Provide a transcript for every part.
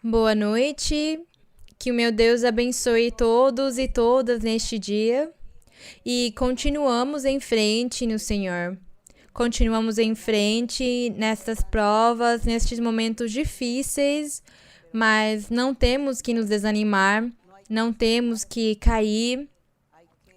Boa noite, que o meu Deus abençoe todos e todas neste dia e continuamos em frente no Senhor. Continuamos em frente nestas provas, nestes momentos difíceis, mas não temos que nos desanimar, não temos que cair.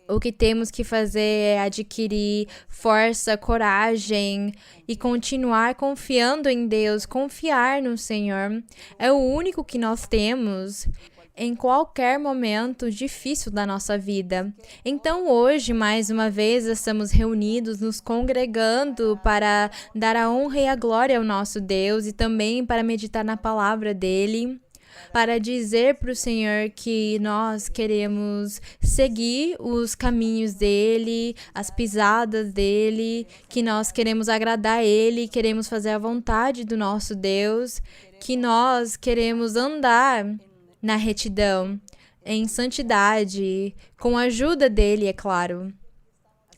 O que temos que fazer é adquirir força, coragem e continuar confiando em Deus, confiar no Senhor. É o único que nós temos em qualquer momento difícil da nossa vida. Então, hoje, mais uma vez, estamos reunidos, nos congregando para dar a honra e a glória ao nosso Deus e também para meditar na palavra dele, para dizer para o Senhor que nós queremos seguir os caminhos dele, as pisadas dele, que nós queremos agradar ele, queremos fazer a vontade do nosso Deus, que nós queremos andar na retidão, em santidade, com a ajuda dele, é claro.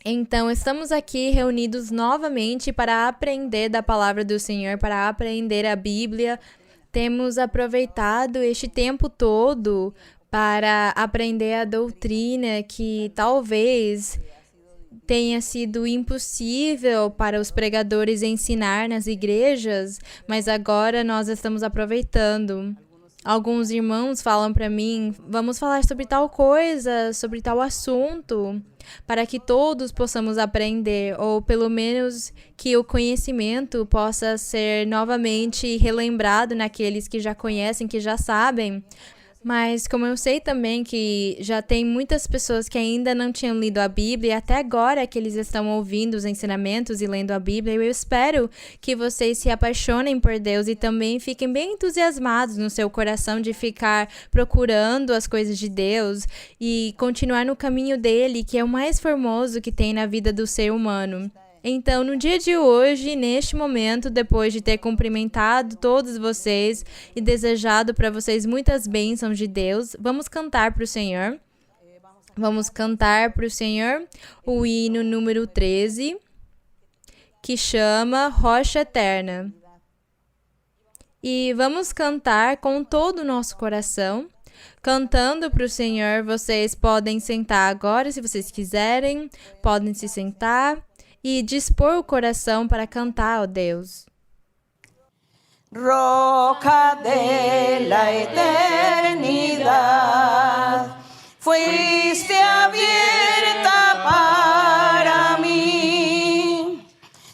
Então, estamos aqui reunidos novamente para aprender da palavra do Senhor, para aprender a Bíblia. Temos aproveitado este tempo todo para aprender a doutrina que talvez tenha sido impossível para os pregadores ensinar nas igrejas, mas agora nós estamos aproveitando. Alguns irmãos falam para mim, vamos falar sobre tal coisa, sobre tal assunto, para que todos possamos aprender, ou pelo menos que o conhecimento possa ser novamente relembrado naqueles que já conhecem, que já sabem. Mas como eu sei também que já tem muitas pessoas que ainda não tinham lido a Bíblia, e até agora que eles estão ouvindo os ensinamentos e lendo a Bíblia, eu espero que vocês se apaixonem por Deus e também fiquem bem entusiasmados no seu coração de ficar procurando as coisas de Deus e continuar no caminho dele, que é o mais formoso que tem na vida do ser humano. Então, no dia de hoje, neste momento, depois de ter cumprimentado todos vocês e desejado para vocês muitas bênçãos de Deus, vamos cantar para o Senhor. Vamos cantar para o Senhor o hino número 13, que chama Rocha Eterna. E vamos cantar com todo o nosso coração. Cantando para o Senhor, vocês podem sentar agora, se vocês quiserem, podem se sentar e dispor o coração para cantar, ó Deus. Roca de la eternidad, fuiste abierta para mí,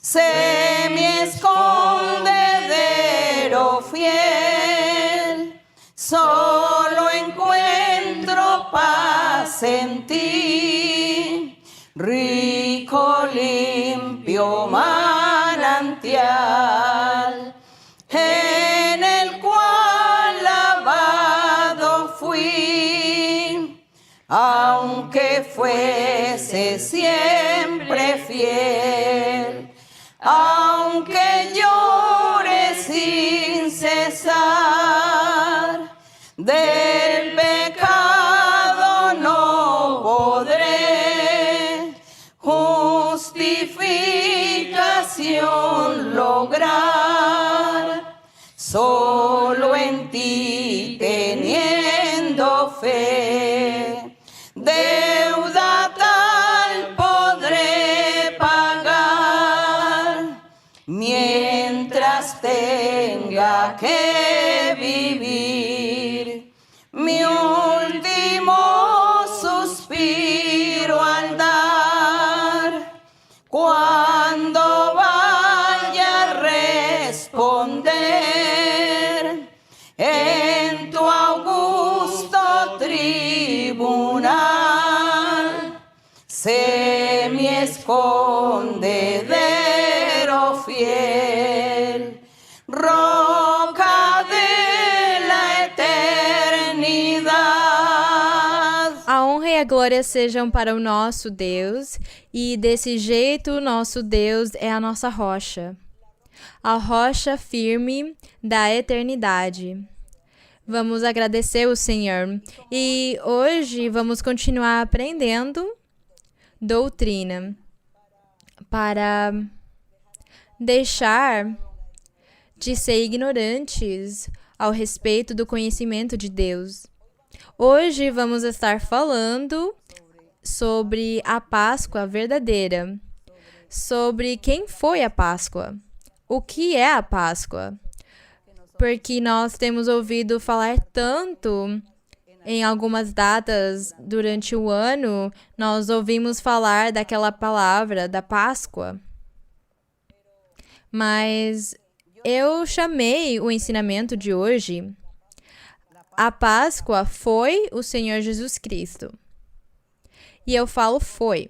sé mi escondedero fiel, solo encuentro paz en ti, rico, limpio manantial, en el cual lavado fui, aunque fuese siempre fiel, aunque llore sin cesar, del pecado no podré justificación lograr, solo en ti teniendo fe, deuda tal podré pagar, mientras tenga que vivir mi último suspiro al dar, cuando vaya a responder en tu augusto tribunal, sé mi escondedero fiel, roca de la eternidad. A honra e a glória sejam para o nosso Deus, e desse jeito o nosso Deus é a nossa rocha, a rocha firme da eternidade. Vamos agradecer o Senhor e hoje vamos continuar aprendendo doutrina para deixar de ser ignorantes ao respeito do conhecimento de Deus. Hoje vamos estar falando sobre a Páscoa verdadeira, sobre quem foi a Páscoa, o que é a Páscoa, porque nós temos ouvido falar tanto em algumas datas durante o ano, nós ouvimos falar daquela palavra, da Páscoa. Mas eu chamei o ensinamento de hoje, a Páscoa foi o Senhor Jesus Cristo. E eu falo foi.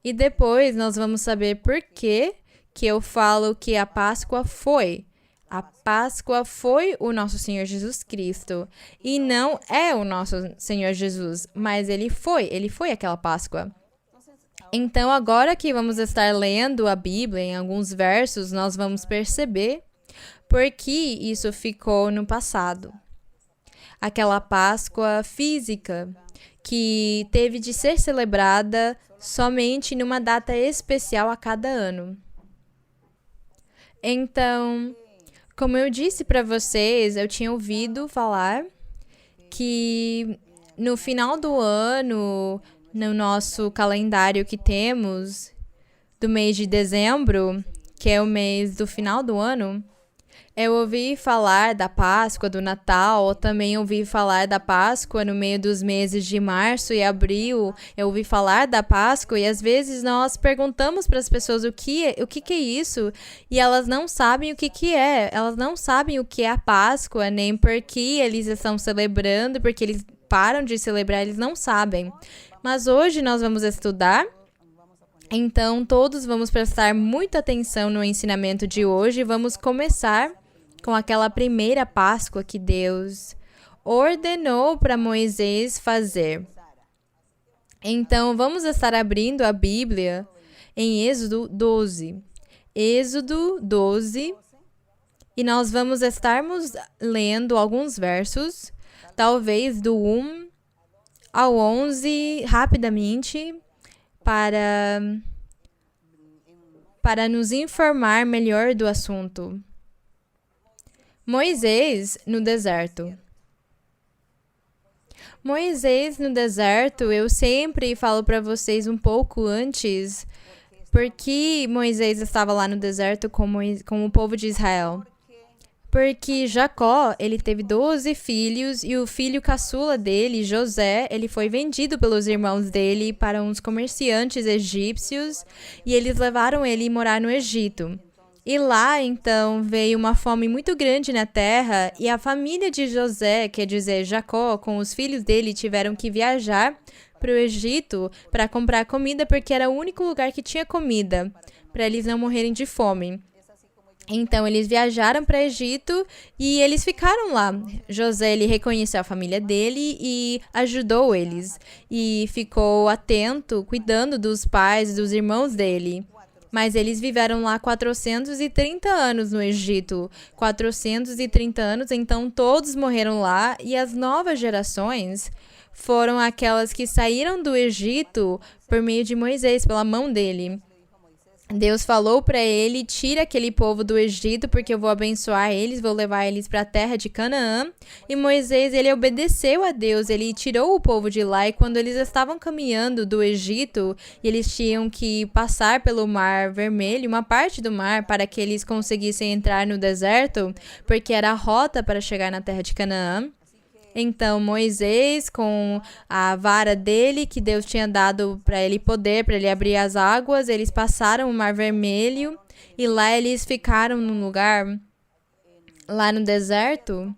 E depois nós vamos saber por que eu falo que a Páscoa foi. A Páscoa foi o nosso Senhor Jesus Cristo. E não é o nosso Senhor Jesus, mas ele foi aquela Páscoa. Então, agora que vamos estar lendo a Bíblia, em alguns versos, nós vamos perceber por que isso ficou no passado. Aquela Páscoa física que teve de ser celebrada somente numa data especial a cada ano. Então, como eu disse para vocês, eu tinha ouvido falar que no final do ano, no nosso calendário que temos, do mês de dezembro, que é o mês do final do ano, eu ouvi falar da Páscoa, do Natal, também ouvi falar da Páscoa no meio dos meses de março e abril. Eu ouvi falar da Páscoa e às vezes nós perguntamos para as pessoas o que é isso e elas não sabem o que é. Elas não sabem o que é a Páscoa, nem por que eles estão celebrando, porque eles param de celebrar, eles não sabem. Mas hoje nós vamos estudar. Então, todos vamos prestar muita atenção no ensinamento de hoje. Vamos começar com aquela primeira Páscoa que Deus ordenou para Moisés fazer. Então, vamos estar abrindo a Bíblia em Êxodo 12. Êxodo 12. E nós vamos estarmos lendo alguns versos, talvez do 1 ao 11, rapidamente, para nos informar melhor do assunto. Moisés no deserto. Moisés no deserto, eu sempre falo para vocês um pouco antes, porque Moisés estava lá no deserto com o povo de Israel. Porque Jacó, ele teve 12 filhos e o filho caçula dele, José, ele foi vendido pelos irmãos dele para uns comerciantes egípcios e eles levaram ele a morar no Egito. E lá, então, veio uma fome muito grande na terra e a família de José, quer dizer, Jacó, com os filhos dele, tiveram que viajar para o Egito para comprar comida porque era o único lugar que tinha comida, para eles não morrerem de fome. Então, eles viajaram para o Egito e eles ficaram lá. José, ele reconheceu a família dele e ajudou eles. E ficou atento, cuidando dos pais e dos irmãos dele. Mas eles viveram lá 430 anos no Egito. 430 anos, então todos morreram lá. E as novas gerações foram aquelas que saíram do Egito por meio de Moisés, pela mão dele. Deus falou para ele, tira aquele povo do Egito, porque eu vou abençoar eles, vou levar eles para a terra de Canaã. E Moisés, ele obedeceu a Deus, ele tirou o povo de lá. E quando eles estavam caminhando do Egito, e eles tinham que passar pelo Mar Vermelho, uma parte do mar, para que eles conseguissem entrar no deserto, porque era a rota para chegar na terra de Canaã. Então, Moisés, com a vara dele, que Deus tinha dado para ele poder, para ele abrir as águas, eles passaram o Mar Vermelho e lá eles ficaram num lugar, lá no deserto.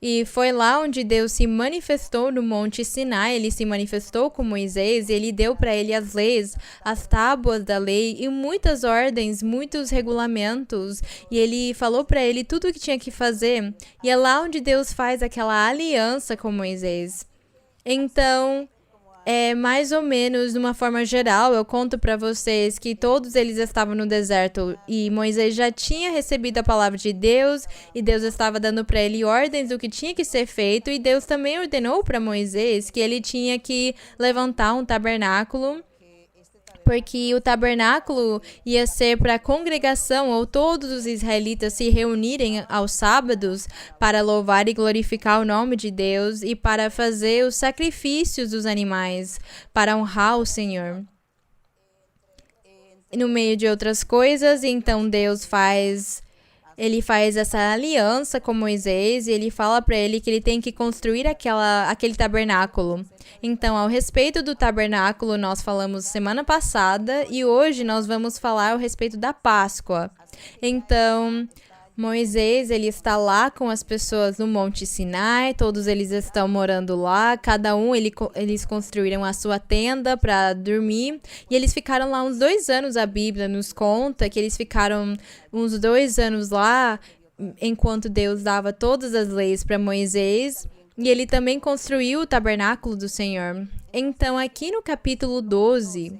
E foi lá onde Deus se manifestou no Monte Sinai, ele se manifestou com Moisés, e ele deu para ele as leis, as tábuas da lei e muitas ordens, muitos regulamentos, e ele falou para ele tudo o que tinha que fazer, e é lá onde Deus faz aquela aliança com Moisés. Então, mais ou menos, de uma forma geral, eu conto para vocês que todos eles estavam no deserto e Moisés já tinha recebido a palavra de Deus e Deus estava dando para ele ordens do que tinha que ser feito e Deus também ordenou para Moisés que ele tinha que levantar um tabernáculo porque o tabernáculo ia ser para a congregação ou todos os israelitas se reunirem aos sábados para louvar e glorificar o nome de Deus e para fazer os sacrifícios dos animais, para honrar o Senhor. No meio de outras coisas, então Deus faz essa aliança com Moisés e ele fala para ele que ele tem que construir aquele tabernáculo. Então, ao respeito do tabernáculo, nós falamos semana passada e hoje nós vamos falar a respeito da Páscoa. Então, Moisés, ele está lá com as pessoas no Monte Sinai, todos eles estão morando lá, cada um, eles construíram a sua tenda para dormir, e eles ficaram lá uns 2 anos, a Bíblia nos conta que eles ficaram uns 2 anos lá, enquanto Deus dava todas as leis para Moisés, e ele também construiu o tabernáculo do Senhor. Então, aqui no capítulo 12...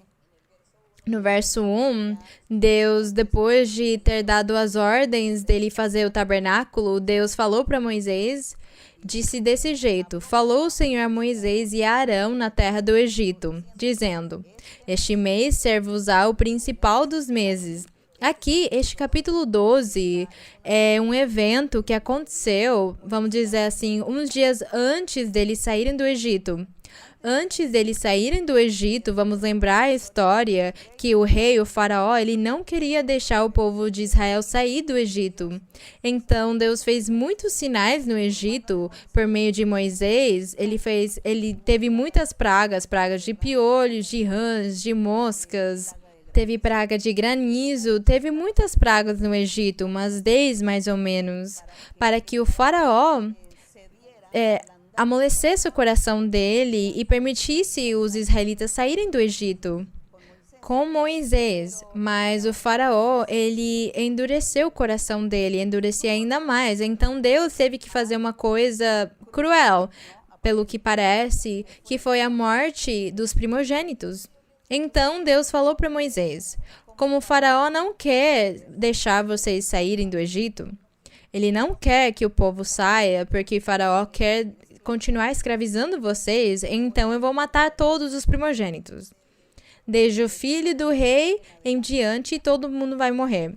no verso 1, Deus, depois de ter dado as ordens dele fazer o tabernáculo, Deus falou para Moisés, disse desse jeito: falou o Senhor a Moisés e a Arão na terra do Egito, dizendo: este mês serve-vos-á o principal dos meses. Aqui, este capítulo 12 é um evento que aconteceu, vamos dizer assim, uns dias antes deles saírem do Egito. Antes deles saírem do Egito, vamos lembrar a história que o rei, o faraó, ele não queria deixar o povo de Israel sair do Egito. Então, Deus fez muitos sinais no Egito por meio de Moisés. Ele teve muitas pragas de piolhos, de rãs, de moscas. Teve praga de granizo, teve muitas pragas no Egito, umas 10 mais ou menos, para que o faraó amolecesse o coração dele e permitisse os israelitas saírem do Egito com Moisés. Mas o faraó, ele endureceu o coração dele, endurecia ainda mais. Então Deus teve que fazer uma coisa cruel, pelo que parece, que foi a morte dos primogênitos. Então Deus falou para Moisés: como o faraó não quer deixar vocês saírem do Egito, ele não quer que o povo saia, porque o faraó quer continuar escravizando vocês, então eu vou matar todos os primogênitos. Desde o filho do rei em diante, todo mundo vai morrer.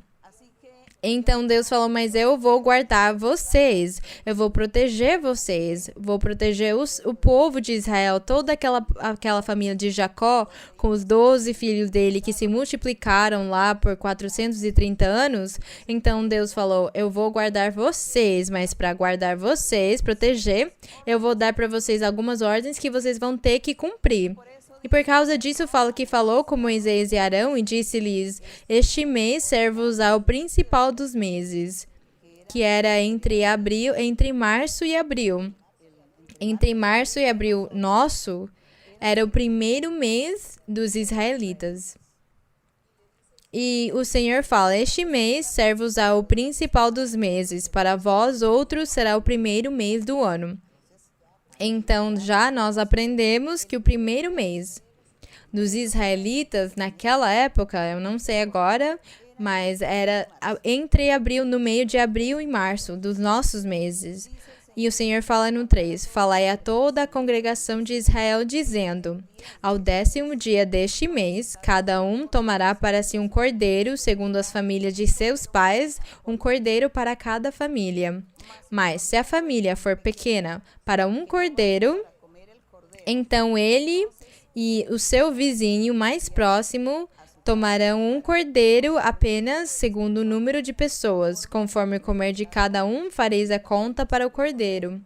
Então Deus falou: mas eu vou guardar vocês, eu vou proteger vocês, vou proteger o povo de Israel, toda aquela família de Jacó, com os 12 filhos dele que se multiplicaram lá por 430 anos. Então Deus falou: eu vou guardar vocês, mas para guardar vocês, proteger, eu vou dar para vocês algumas ordens que vocês vão ter que cumprir. E por causa disso falou com Moisés e Arão e disse-lhes: este mês serve-vos-á o principal dos meses, que era entre março e abril. Entre março e abril nosso, era o primeiro mês dos israelitas. E o Senhor fala: este mês serve-vos-á o principal dos meses, para vós outros será o primeiro mês do ano. Então, já nós aprendemos que o primeiro mês dos israelitas, naquela época, eu não sei agora, mas era no meio de abril e março, dos nossos meses. E o Senhor fala no 3, falai a toda a congregação de Israel, dizendo: ao 10º dia deste mês, cada um tomará para si um cordeiro, segundo as famílias de seus pais, um cordeiro para cada família. Mas, se a família for pequena, para um cordeiro, então ele e o seu vizinho mais próximo tomarão um cordeiro apenas segundo o número de pessoas. Conforme o comer de cada um, fareis a conta para o cordeiro.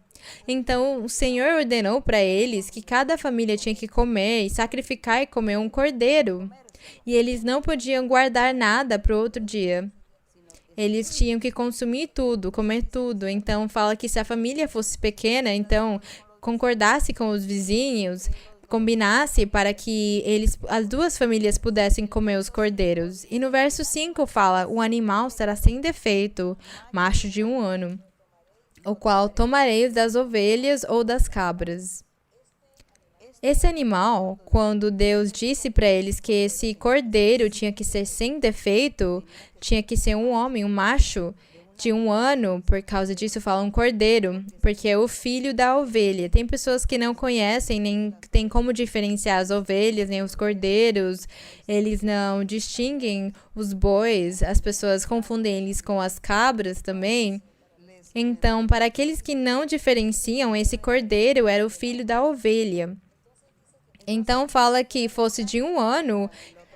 Então, o Senhor ordenou para eles que cada família tinha que comer e sacrificar e comer um cordeiro. E eles não podiam guardar nada para o outro dia. Eles tinham que consumir tudo, comer tudo. Então, fala que se a família fosse pequena, então, concordasse com os vizinhos, combinasse para que as duas famílias pudessem comer os cordeiros. E no verso 5 fala: o animal será sem defeito, macho de 1 ano, o qual tomareis das ovelhas ou das cabras. Esse animal, quando Deus disse para eles que esse cordeiro tinha que ser sem defeito, tinha que ser um homem, um macho, de 1 ano, por causa disso fala um cordeiro, porque é o filho da ovelha. Tem pessoas que não conhecem, nem tem como diferenciar as ovelhas, nem os cordeiros, eles não distinguem os bois, as pessoas confundem eles com as cabras também. Então, para aqueles que não diferenciam, esse cordeiro era o filho da ovelha. Então, fala que fosse de 1 ano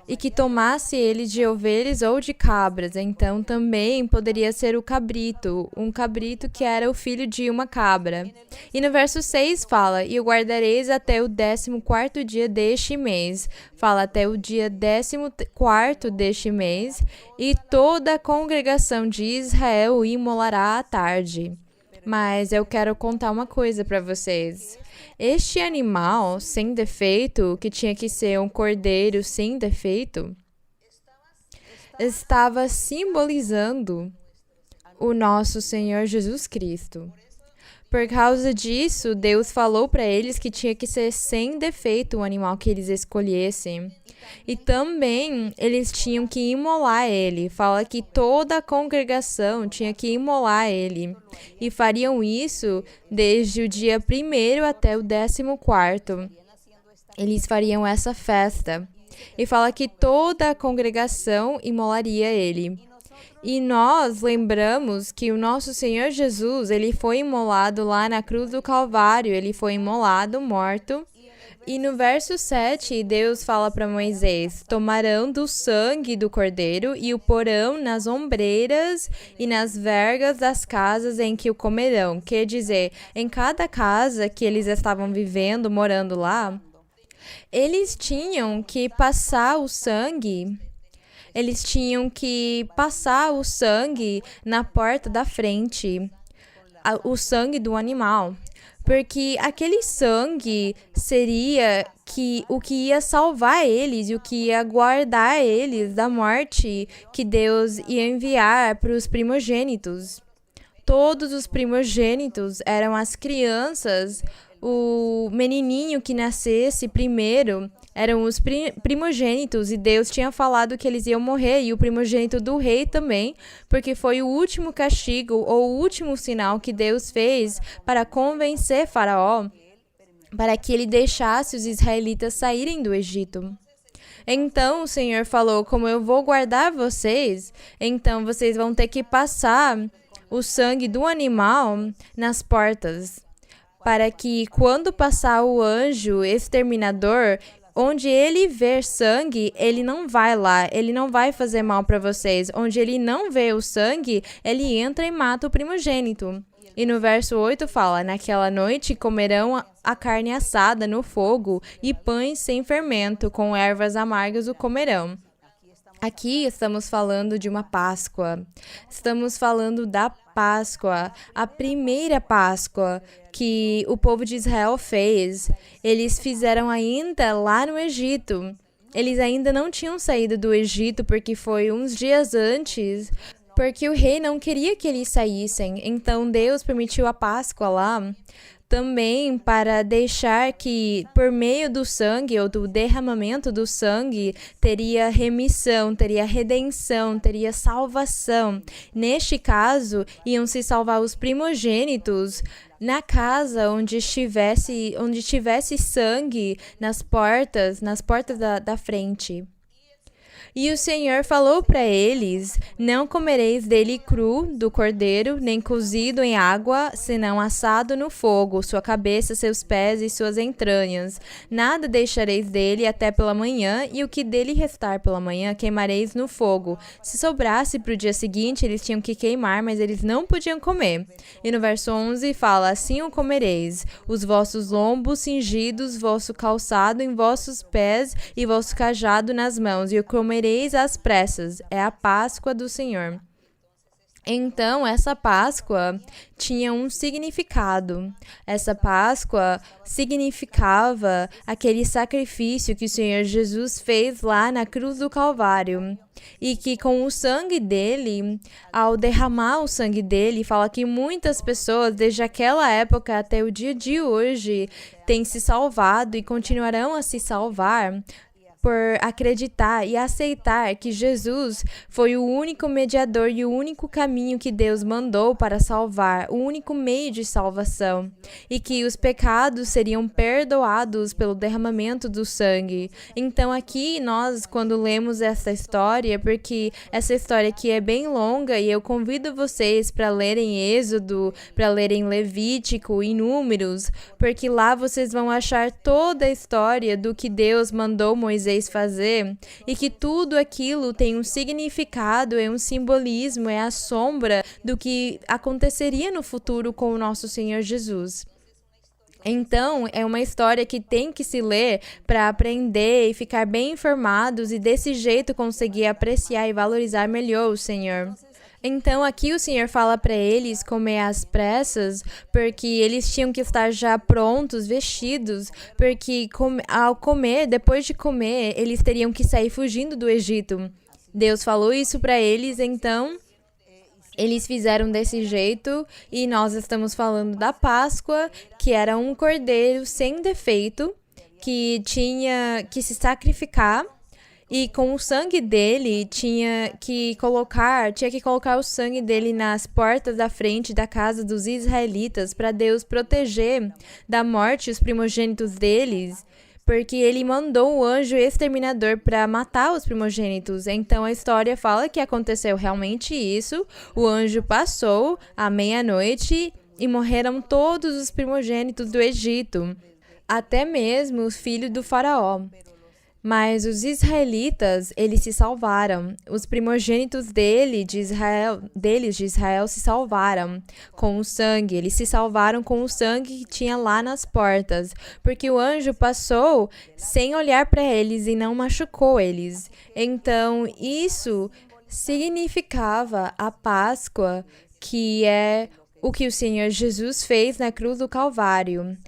e que tomasse ele de ovelhas ou de cabras. Então, também poderia ser o cabrito, um cabrito que era o filho de uma cabra. E no verso 6 fala, e o guardareis até o 14º dia deste mês. Fala até o dia 14º deste mês, e toda a congregação de Israel o imolará à tarde. Mas eu quero contar uma coisa para vocês. Este animal sem defeito, que tinha que ser um cordeiro sem defeito, estava simbolizando o nosso Senhor Jesus Cristo. Por causa disso, Deus falou para eles que tinha que ser sem defeito o animal que eles escolhessem. E também eles tinham que imolar ele. Fala que toda a congregação tinha que imolar ele. E fariam isso desde o dia 1º até o 14º. Eles fariam essa festa. E fala que toda a congregação imolaria ele. E nós lembramos que o nosso Senhor Jesus, ele foi imolado lá na cruz do Calvário. Ele foi imolado, morto. E no verso 7, Deus fala para Moisés, tomarão do sangue do cordeiro e o porão nas ombreiras e nas vergas das casas em que o comerão. Quer dizer, em cada casa que eles estavam vivendo, morando lá, eles tinham que passar o sangue. Eles tinham que passar o sangue na porta da frente, o sangue do animal. Porque aquele sangue seria o que ia salvar eles e o que ia guardar eles da morte que Deus ia enviar para os primogênitos. Todos os primogênitos eram as crianças, o menininho que nascesse primeiro eram os primogênitos, e Deus tinha falado que eles iam morrer, e o primogênito do rei também, porque foi o último castigo ou o último sinal que Deus fez para convencer Faraó para que ele deixasse os israelitas saírem do Egito. Então o Senhor falou, como eu vou guardar vocês, então vocês vão ter que passar o sangue do animal nas portas, para que quando passar o anjo exterminador, onde ele ver sangue, ele não vai lá, ele não vai fazer mal para vocês. Onde ele não vê o sangue, ele entra e mata o primogênito. E no verso 8 fala, naquela noite comerão a carne assada no fogo e pães sem fermento, com ervas amargas o comerão. Aqui estamos falando de uma Páscoa. Estamos falando da Páscoa, a primeira Páscoa que o povo de Israel fez. Eles fizeram ainda lá no Egito. Eles ainda não tinham saído do Egito porque foi uns dias antes, porque o rei não queria que eles saíssem. Então Deus permitiu a Páscoa lá também para deixar que, por meio do sangue ou do derramamento do sangue, teria remissão, teria redenção, teria salvação. Neste caso, iam se salvar os primogênitos na casa onde tivesse sangue nas portas da frente. E o Senhor falou para eles, não comereis dele cru do cordeiro, nem cozido em água, senão assado no fogo, sua cabeça, seus pés e suas entranhas. Nada deixareis dele até pela manhã, e o que dele restar pela manhã queimareis no fogo. Se sobrasse para o dia seguinte, eles tinham que queimar, mas eles não podiam comer. E no verso 11 fala, assim o comereis, os vossos lombos cingidos, vosso calçado em vossos pés e vosso cajado nas mãos, e o comereis às pressas, é a Páscoa do Senhor. Então, essa Páscoa tinha um significado. Essa Páscoa significava aquele sacrifício que o Senhor Jesus fez lá na cruz do Calvário. E que com o sangue dele, ao derramar o sangue dele, fala que muitas pessoas, desde aquela época até o dia de hoje, têm se salvado e continuarão a se salvar por acreditar e aceitar que Jesus foi o único mediador e o único caminho que Deus mandou para salvar, o único meio de salvação, e que os pecados seriam perdoados pelo derramamento do sangue. Então aqui nós, quando lemos essa história, porque essa história aqui é bem longa e eu convido vocês para lerem Êxodo, para lerem Levítico e Números, porque lá vocês vão achar toda a história do que Deus mandou Moisés fazer e que tudo aquilo tem um significado, é um simbolismo, é a sombra do que aconteceria no futuro com o nosso Senhor Jesus. Então, é uma história que tem que se ler para aprender e ficar bem informados e desse jeito conseguir apreciar e valorizar melhor o Senhor. Então, aqui o Senhor fala para eles comer às pressas, porque eles tinham que estar já prontos, vestidos, porque ao comer, depois de comer, eles teriam que sair fugindo do Egito. Deus falou isso para eles, então eles fizeram desse jeito, e nós estamos falando da Páscoa, que era um cordeiro sem defeito, que tinha que se sacrificar. E com o sangue dele, tinha que colocar o sangue dele nas portas da frente da casa dos israelitas para Deus proteger da morte os primogênitos deles, porque ele mandou o anjo exterminador para matar os primogênitos. Então a história fala que aconteceu realmente isso, o anjo passou à meia-noite e morreram todos os primogênitos do Egito, até mesmo os filhos do faraó. Mas os israelitas, eles se salvaram. Os primogênitos deles de Israel se salvaram com o sangue. Eles se salvaram com o sangue que tinha lá nas portas, porque o anjo passou sem olhar para eles e não machucou eles. Então, isso significava a Páscoa, que é o que o Senhor Jesus fez na cruz do Calvário.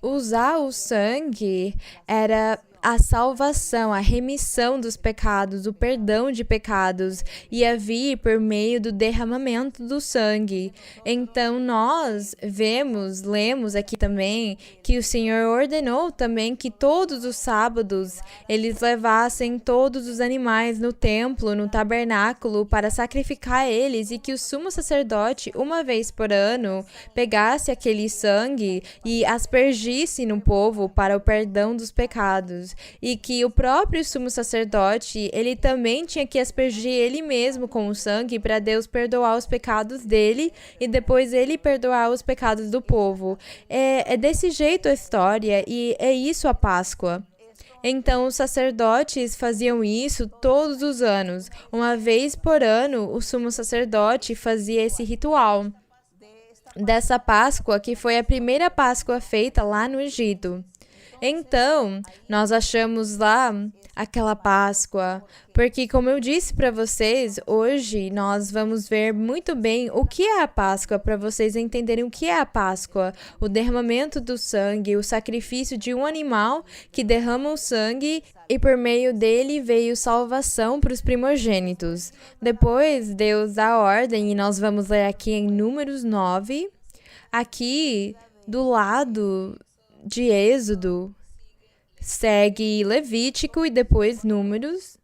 Usar o sangue era a salvação, a remissão dos pecados, o perdão de pecados, ia vir por meio do derramamento do sangue. Então nós lemos aqui também que o Senhor ordenou também que todos os sábados eles levassem todos os animais no templo, no tabernáculo, para sacrificar eles, e que o sumo sacerdote, uma vez por ano, pegasse aquele sangue e aspergisse no povo para o perdão dos pecados. E que o próprio sumo sacerdote, ele também tinha que aspergir ele mesmo com o sangue para Deus perdoar os pecados dele e depois ele perdoar os pecados do povo. É desse jeito a história, e é isso a Páscoa. Então, os sacerdotes faziam isso todos os anos. Uma vez por ano, o sumo sacerdote fazia esse ritual dessa Páscoa, que foi a primeira Páscoa feita lá no Egito. Então, nós achamos lá aquela Páscoa, porque, como eu disse para vocês, hoje nós vamos ver muito bem o que é a Páscoa, para vocês entenderem o que é a Páscoa, o derramamento do sangue, o sacrifício de um animal que derrama o sangue e por meio dele veio salvação para os primogênitos. Depois, Deus dá ordem, e nós vamos ler aqui em Números 9, aqui do lado de Êxodo, segue Levítico e depois Números.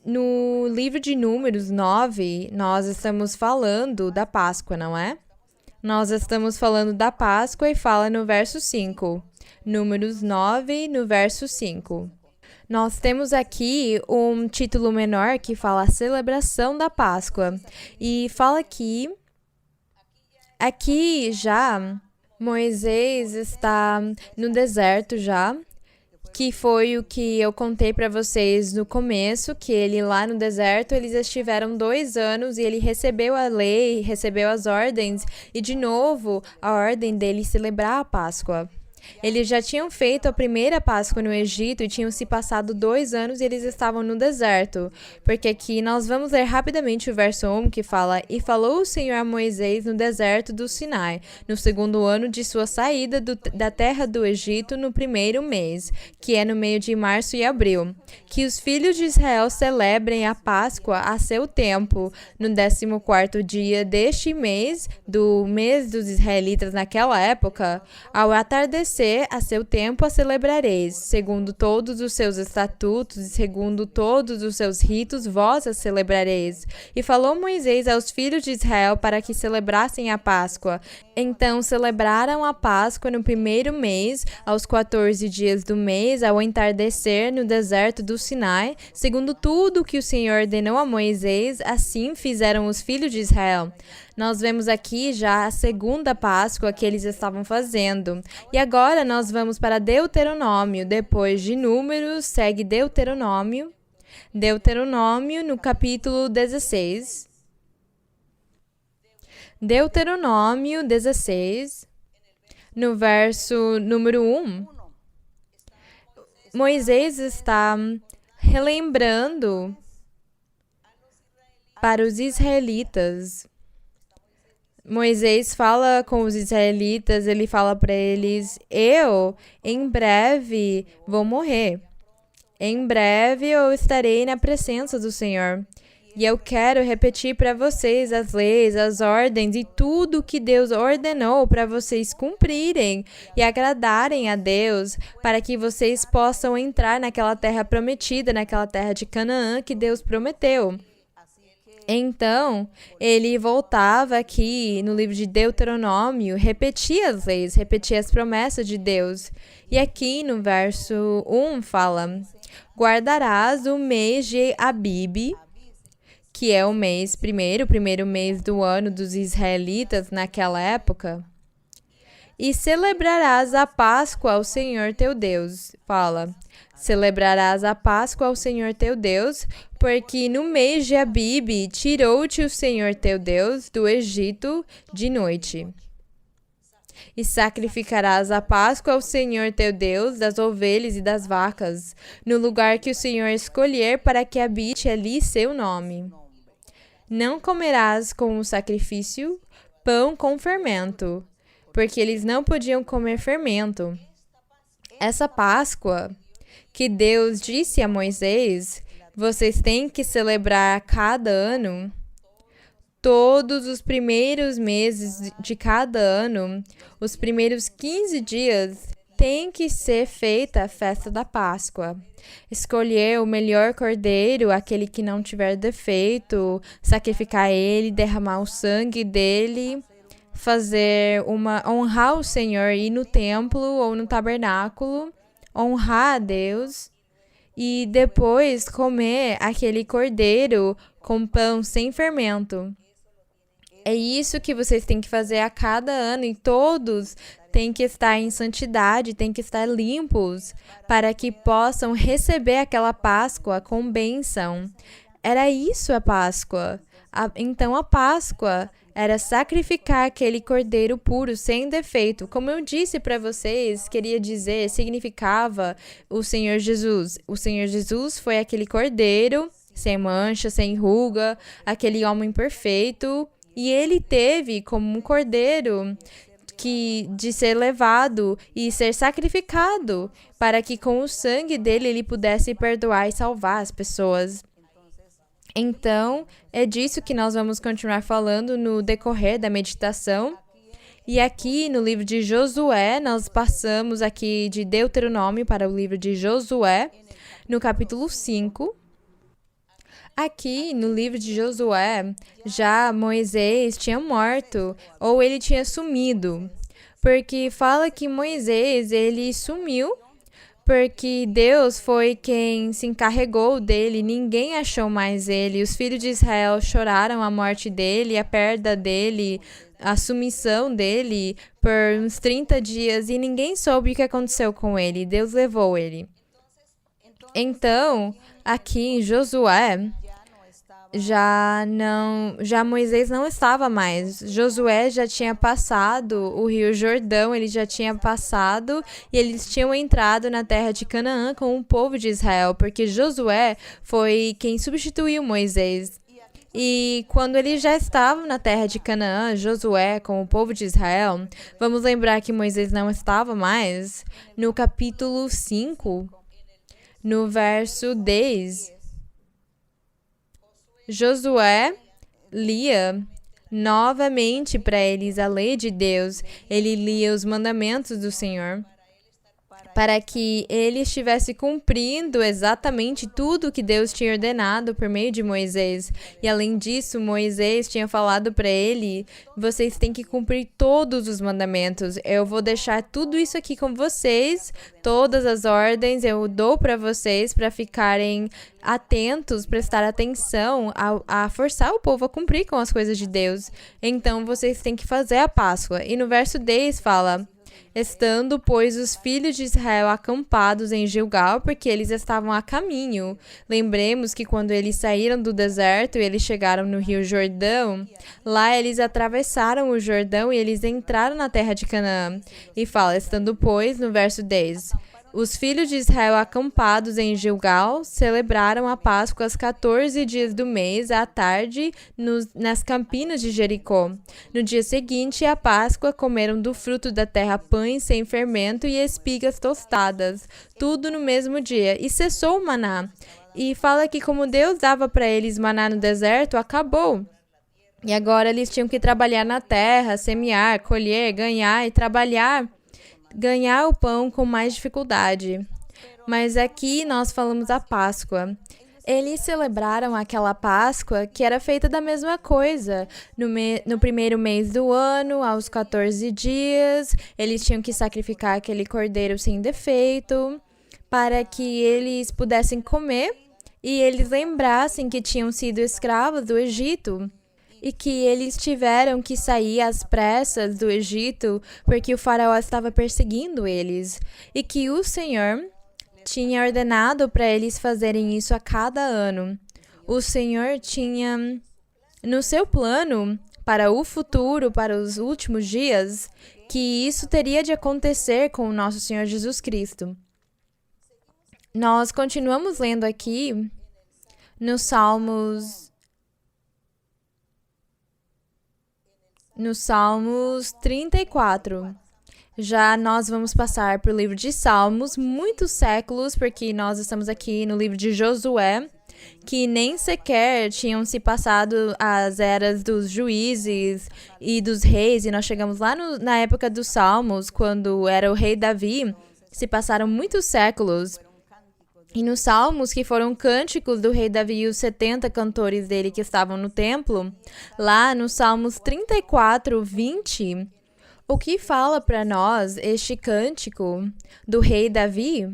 No livro de Números 9, nós estamos falando da Páscoa, não é? Nós estamos falando da Páscoa e fala no verso 5. Números 9, no verso 5. Nós temos aqui um título menor que fala a celebração da Páscoa. E fala aqui já Moisés está no deserto já, que foi o que eu contei para vocês no começo, que ele lá no deserto, eles estiveram 2 anos e ele recebeu a lei, recebeu as ordens, e de novo a ordem dele celebrar a Páscoa. Eles já tinham feito a primeira Páscoa no Egito e tinham se passado 2 anos e eles estavam no deserto. Porque aqui nós vamos ler rapidamente o verso 1 que fala: E falou o Senhor a Moisés no deserto do Sinai, no 2º ano de sua saída da terra do Egito, no 1º mês, que é no meio de março e abril, que os filhos de Israel celebrem a Páscoa a seu tempo, no 14º dia deste mês, do mês dos israelitas naquela época, ao atardecer você, a seu tempo, a celebrareis. Segundo todos os seus estatutos e segundo todos os seus ritos, vós a celebrareis. E falou Moisés aos filhos de Israel para que celebrassem a Páscoa. Então celebraram a Páscoa no primeiro mês, aos 14 dias do mês, ao entardecer, no deserto do Sinai, segundo tudo que o Senhor ordenou a Moisés, assim fizeram os filhos de Israel. Nós vemos aqui já a segunda Páscoa que eles estavam fazendo. E agora nós vamos para Deuteronômio. Depois de Números, segue Deuteronômio. Deuteronômio no capítulo 16. Deuteronômio 16, no verso número 1. Moisés está relembrando para os israelitas. Moisés fala com os israelitas, ele fala para eles: eu, em breve, vou morrer. Em breve eu estarei na presença do Senhor. E eu quero repetir para vocês as leis, as ordens e tudo que Deus ordenou para vocês cumprirem e agradarem a Deus, para que vocês possam entrar naquela terra prometida, naquela terra de Canaã que Deus prometeu. Então, ele voltava aqui no livro de Deuteronômio, repetia as leis, repetia as promessas de Deus. E aqui no verso 1 fala: guardarás o mês de Abibe, que é o primeiro mês do ano dos israelitas naquela época, e celebrarás a Páscoa ao Senhor teu Deus. Fala: celebrarás a Páscoa ao Senhor teu Deus, porque no mês de Abibe tirou-te o Senhor teu Deus do Egito de noite. E sacrificarás a Páscoa ao Senhor teu Deus das ovelhas e das vacas, no lugar que o Senhor escolher para que habite ali seu nome. Não comerás com o sacrifício pão com fermento, porque eles não podiam comer fermento. Essa Páscoa que Deus disse a Moisés, vocês têm que celebrar cada ano, todos os primeiros meses de cada ano, os primeiros 15 dias, tem que ser feita a festa da Páscoa. Escolher o melhor cordeiro, aquele que não tiver defeito, sacrificar ele, derramar o sangue dele, honrar o Senhor, ir no templo ou no tabernáculo, honrar a Deus e depois comer aquele cordeiro com pão sem fermento. É isso que vocês têm que fazer a cada ano e todos têm que estar em santidade, têm que estar limpos para que possam receber aquela Páscoa com bênção. Era isso a Páscoa. Então a Páscoa era sacrificar aquele cordeiro puro, sem defeito. Como eu disse para vocês, queria dizer, significava o Senhor Jesus. O Senhor Jesus foi aquele cordeiro, sem mancha, sem ruga, aquele homem perfeito. E ele teve como um cordeiro de ser levado e ser sacrificado, para que com o sangue dele ele pudesse perdoar e salvar as pessoas. Então, é disso que nós vamos continuar falando no decorrer da meditação. E aqui no livro de Josué, nós passamos aqui de Deuteronômio para o livro de Josué, no capítulo 5. Aqui no livro de Josué, já Moisés tinha morto, ou ele tinha sumido, porque fala que Moisés, ele sumiu, porque Deus foi quem se encarregou dele, ninguém achou mais ele. Os filhos de Israel choraram a morte dele, a perda dele, a sumição dele por uns 30 dias e ninguém soube o que aconteceu com ele. Deus levou Então, aqui em Josué, já Moisés não estava mais. Josué já tinha passado o Rio Jordão, ele já tinha passado e eles tinham entrado na terra de Canaã com o povo de Israel, porque Josué foi quem substituiu Moisés. E quando eles já estavam na terra de Canaã, Josué com o povo de Israel, vamos lembrar que Moisés não estava mais, no capítulo 5, no verso 10, Josué lia novamente para eles a lei de Deus. Ele lia os mandamentos do Senhor. para que ele estivesse cumprindo exatamente tudo que Deus tinha ordenado por meio de Moisés. E além disso, Moisés tinha falado para ele: vocês têm que cumprir todos os mandamentos. Eu vou deixar tudo isso aqui com vocês, todas as ordens eu dou para vocês para ficarem atentos, prestar atenção a forçar o povo a cumprir com as coisas de Deus. Então vocês têm que fazer a Páscoa. E no verso 10 fala: estando, pois, os filhos de Israel acampados em Gilgal, porque eles estavam a caminho. Lembremos que quando eles saíram do deserto e eles chegaram no rio Jordão, lá eles atravessaram o Jordão e eles entraram na terra de Canaã. E fala, estando, pois, no verso 10... os filhos de Israel acampados em Gilgal celebraram a Páscoa aos 14 dias do mês, à tarde, nas campinas de Jericó. No dia seguinte à Páscoa, comeram do fruto da terra pães sem fermento e espigas tostadas, tudo no mesmo dia. E cessou o maná. E fala que como Deus dava para eles maná no deserto, acabou. E agora eles tinham que trabalhar na terra, semear, colher, ganhar o pão com mais dificuldade. Mas aqui nós falamos a Páscoa. Eles celebraram aquela Páscoa que era feita da mesma coisa. No primeiro mês do ano, aos 14 dias, eles tinham que sacrificar aquele cordeiro sem defeito para que eles pudessem comer e eles lembrassem que tinham sido escravos do Egito. E que eles tiveram que sair às pressas do Egito porque o faraó estava perseguindo eles. E que o Senhor tinha ordenado para eles fazerem isso a cada ano. O Senhor tinha, no seu plano, para o futuro, para os últimos dias, que isso teria de acontecer com o nosso Senhor Jesus Cristo. Nós continuamos lendo aqui nos Salmos 34. Já nós vamos passar para o livro de Salmos, muitos séculos, porque nós estamos aqui no livro de Josué, que nem sequer tinham se passado as eras dos juízes e dos reis, e nós chegamos lá na época dos Salmos, quando era o rei Davi, se passaram muitos séculos. E nos Salmos, que foram cânticos do rei Davi e os 70 cantores dele que estavam no templo, lá no Salmos 34, 20, o que fala para nós este cântico do rei Davi?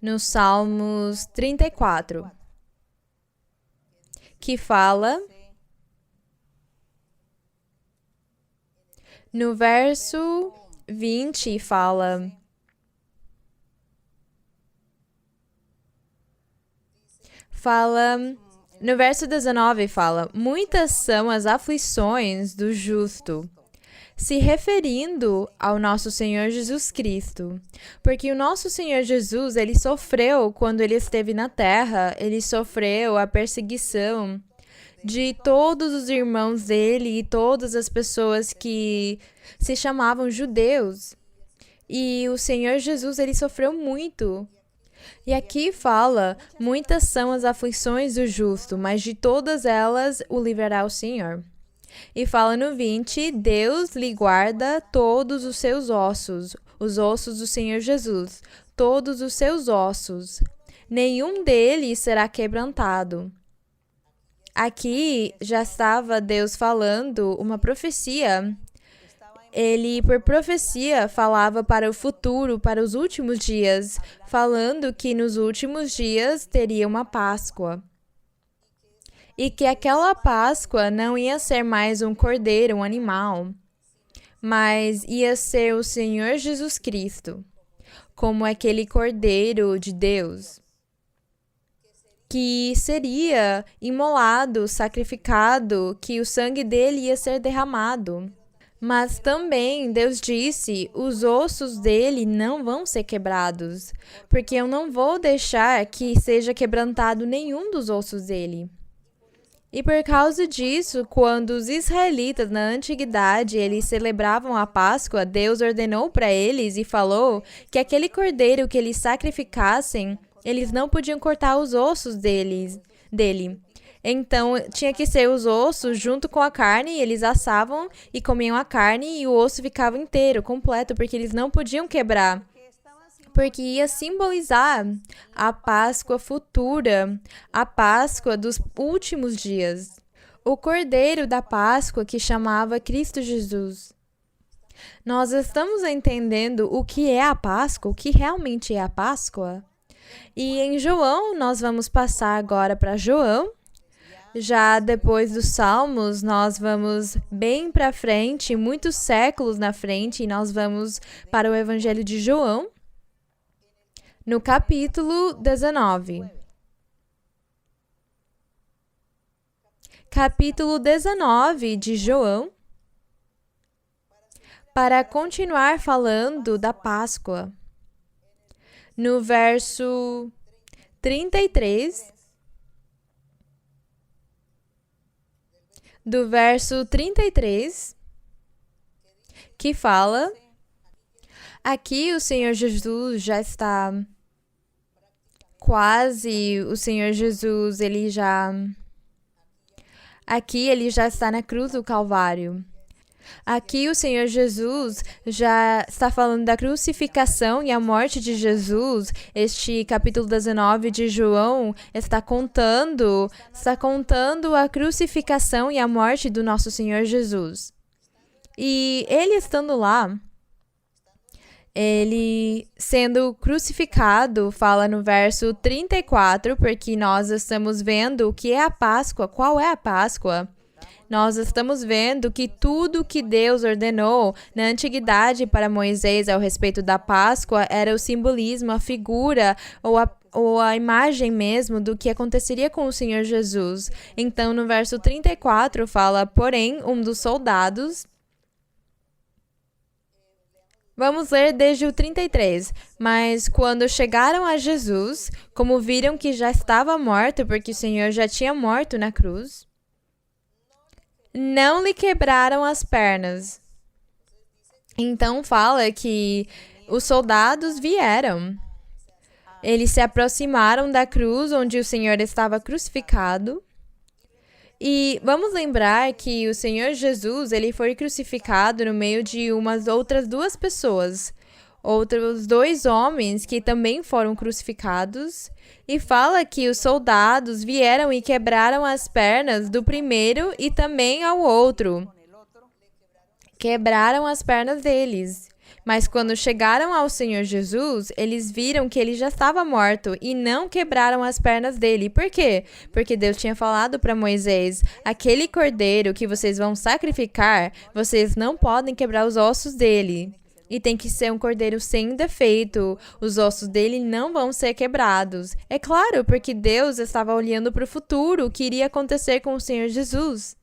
No Salmos 34, que fala, no verso 20, fala... no verso 19 fala, muitas são as aflições do justo, se referindo ao nosso Senhor Jesus Cristo. Porque o nosso Senhor Jesus, ele sofreu quando ele esteve na terra, ele sofreu a perseguição de todos os irmãos dele e todas as pessoas que se chamavam judeus. E o Senhor Jesus, ele sofreu muito. E aqui fala, muitas são as aflições do justo, mas de todas elas o livrará o Senhor. E fala no 20, Deus lhe guarda todos os seus ossos, os ossos do Senhor Jesus, todos os seus ossos, nenhum deles será quebrantado. Aqui já estava Deus falando uma profecia. Ele, por profecia, falava para o futuro, para os últimos dias, falando que nos últimos dias teria uma Páscoa. E que aquela Páscoa não ia ser mais um cordeiro, um animal, mas ia ser o Senhor Jesus Cristo, como aquele cordeiro de Deus, que seria imolado, sacrificado, que o sangue dele ia ser derramado. Mas também Deus disse, os ossos dele não vão ser quebrados, porque eu não vou deixar que seja quebrantado nenhum dos ossos dele. E por causa disso, quando os israelitas na antiguidade eles celebravam a Páscoa, Deus ordenou para eles e falou que aquele cordeiro que eles sacrificassem, eles não podiam cortar os ossos dele. Então, tinha que ser os ossos junto com a carne, e eles assavam e comiam a carne e o osso ficava inteiro, completo, porque eles não podiam quebrar. Porque ia simbolizar a Páscoa futura, a Páscoa dos últimos dias. O Cordeiro da Páscoa que chamava Cristo Jesus. Nós estamos entendendo o que é a Páscoa, o que realmente é a Páscoa? E em João, nós vamos passar agora para João. Já depois dos Salmos, nós vamos bem para frente, muitos séculos na frente, e nós vamos para o Evangelho de João, no capítulo 19. Capítulo 19 de João, para continuar falando da Páscoa. No verso 33, do verso 33, que fala, aqui o Senhor Jesus já está quase, o Senhor Jesus, aqui ele já está na cruz do Calvário. Aqui o Senhor Jesus já está falando da crucificação e a morte de Jesus. Este capítulo 19 de João está contando a crucificação e a morte do nosso Senhor Jesus. E ele estando lá, ele sendo crucificado, fala no verso 34, porque nós estamos vendo o que é a Páscoa, qual é a Páscoa. Nós estamos vendo que tudo que Deus ordenou na antiguidade para Moisés ao respeito da Páscoa era o simbolismo, a figura ou a imagem mesmo do que aconteceria com o Senhor Jesus. Então, no verso 34 fala, porém, um dos soldados... Vamos ler desde o 33. Mas quando chegaram a Jesus, como viram que já estava morto, porque o Senhor já tinha morto na cruz, não lhe quebraram as pernas. Então fala que os soldados vieram. Eles se aproximaram da cruz onde o Senhor estava crucificado. E vamos lembrar que o Senhor Jesus, ele foi crucificado no meio de umas outras duas pessoas. Outros dois homens que também foram crucificados. E fala que os soldados vieram e quebraram as pernas do primeiro e também ao outro. Quebraram as pernas deles. Mas quando chegaram ao Senhor Jesus, eles viram que ele já estava morto e não quebraram as pernas dele. Por quê? Porque Deus tinha falado para Moisés, aquele cordeiro que vocês vão sacrificar, vocês não podem quebrar os ossos dele. E tem que ser um cordeiro sem defeito. Os ossos dele não vão ser quebrados. É claro, porque Deus estava olhando para o futuro, o que iria acontecer com o Senhor Jesus.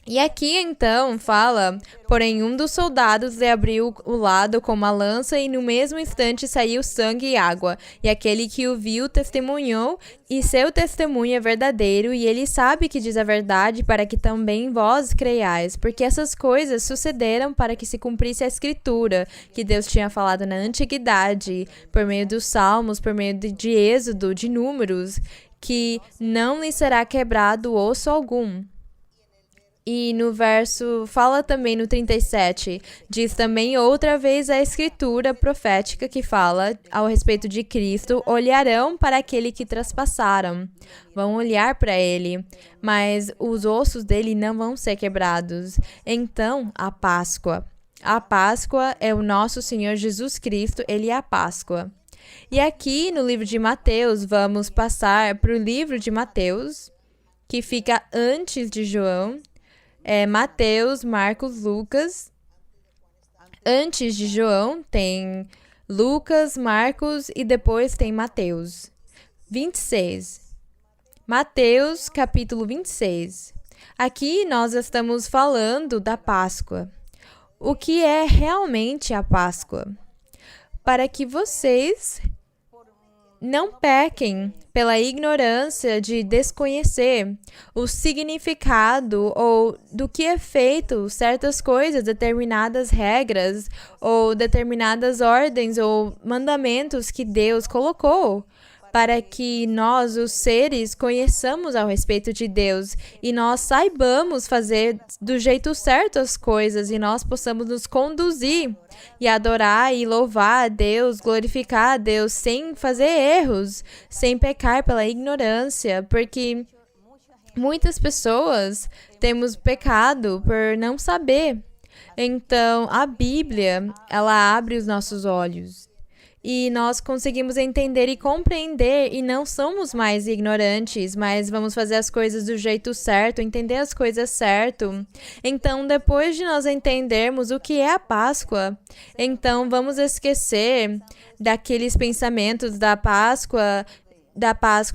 E aqui então fala, porém um dos soldados lhe abriu o lado com uma lança e no mesmo instante saiu sangue e água. E aquele que o viu testemunhou, e seu testemunho é verdadeiro, e ele sabe que diz a verdade, para que também vós creiais. Porque essas coisas sucederam para que se cumprisse a escritura, que Deus tinha falado na antiguidade, por meio dos salmos, por meio de Êxodo, de Números, que não lhe será quebrado osso algum. E no verso, fala também no 37, diz também outra vez a escritura profética que fala ao respeito de Cristo, olharão para aquele que traspassaram, vão olhar para ele, mas os ossos dele não vão ser quebrados. Então, a Páscoa é o nosso Senhor Jesus Cristo, ele é a Páscoa. E aqui no livro de Mateus, vamos passar para o livro de Mateus, que fica antes de João. Mateus, Marcos, Lucas. Antes de João tem Lucas, Marcos e depois tem Mateus. 26. Mateus, capítulo 26. Aqui nós estamos falando da Páscoa. O que é realmente a Páscoa? Para que vocês não pequem pela ignorância de desconhecer o significado ou do que é feito certas coisas, determinadas regras ou determinadas ordens ou mandamentos que Deus colocou para que nós, os seres, conheçamos ao respeito de Deus e nós saibamos fazer do jeito certo as coisas e nós possamos nos conduzir e adorar e louvar a Deus, glorificar a Deus sem fazer erros, sem pecar pela ignorância, porque muitas pessoas temos pecado por não saber. Então, a Bíblia, ela abre os nossos olhos. E nós conseguimos entender e compreender e não somos mais ignorantes, mas vamos fazer as coisas do jeito certo, entender as coisas certo. Então, depois de nós entendermos o que é a Páscoa, então vamos esquecer daqueles pensamentos da Páscoa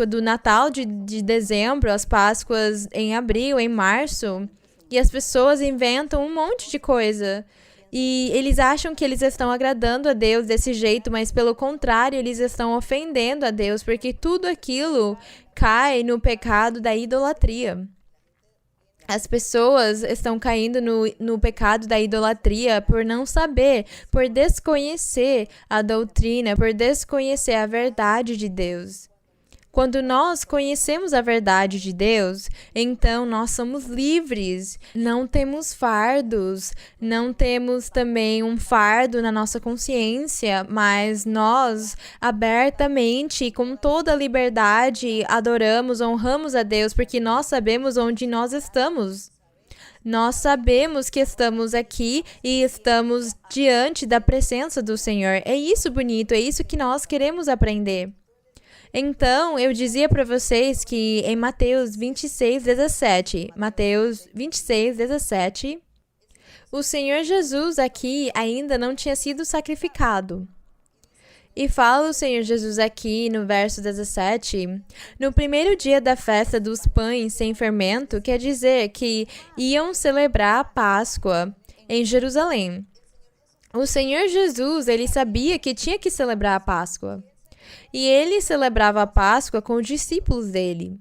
do Natal de dezembro, as Páscoas em abril, em março, e as pessoas inventam um monte de coisa. E eles acham que eles estão agradando a Deus desse jeito, mas pelo contrário, eles estão ofendendo a Deus, porque tudo aquilo cai no pecado da idolatria. As pessoas estão caindo no pecado da idolatria por não saber, por desconhecer a doutrina, por desconhecer a verdade de Deus. Quando nós conhecemos a verdade de Deus, então nós somos livres. Não temos fardos, não temos também um fardo na nossa consciência, mas nós abertamente e com toda a liberdade adoramos, honramos a Deus, porque nós sabemos onde nós estamos. Nós sabemos que estamos aqui e estamos diante da presença do Senhor. É isso bonito, é isso que nós queremos aprender. Então, eu dizia para vocês que em Mateus 26:17, o Senhor Jesus aqui ainda não tinha sido sacrificado. E fala o Senhor Jesus aqui no verso 17, no primeiro dia da festa dos pães sem fermento, quer dizer que iam celebrar a Páscoa em Jerusalém. O Senhor Jesus, ele sabia que tinha que celebrar a Páscoa. E ele celebrava a Páscoa com os discípulos dele.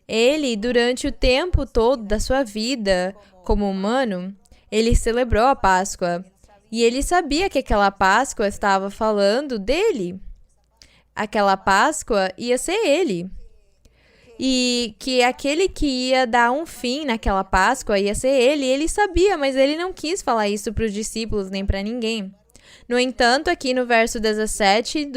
Ele, durante o tempo todo da sua vida como humano, ele celebrou a Páscoa. E ele sabia que aquela Páscoa estava falando dele. Aquela Páscoa ia ser ele. E que aquele que ia dar um fim naquela Páscoa ia ser ele. Ele sabia, mas ele não quis falar isso para os discípulos nem para ninguém. No entanto, aqui no verso 17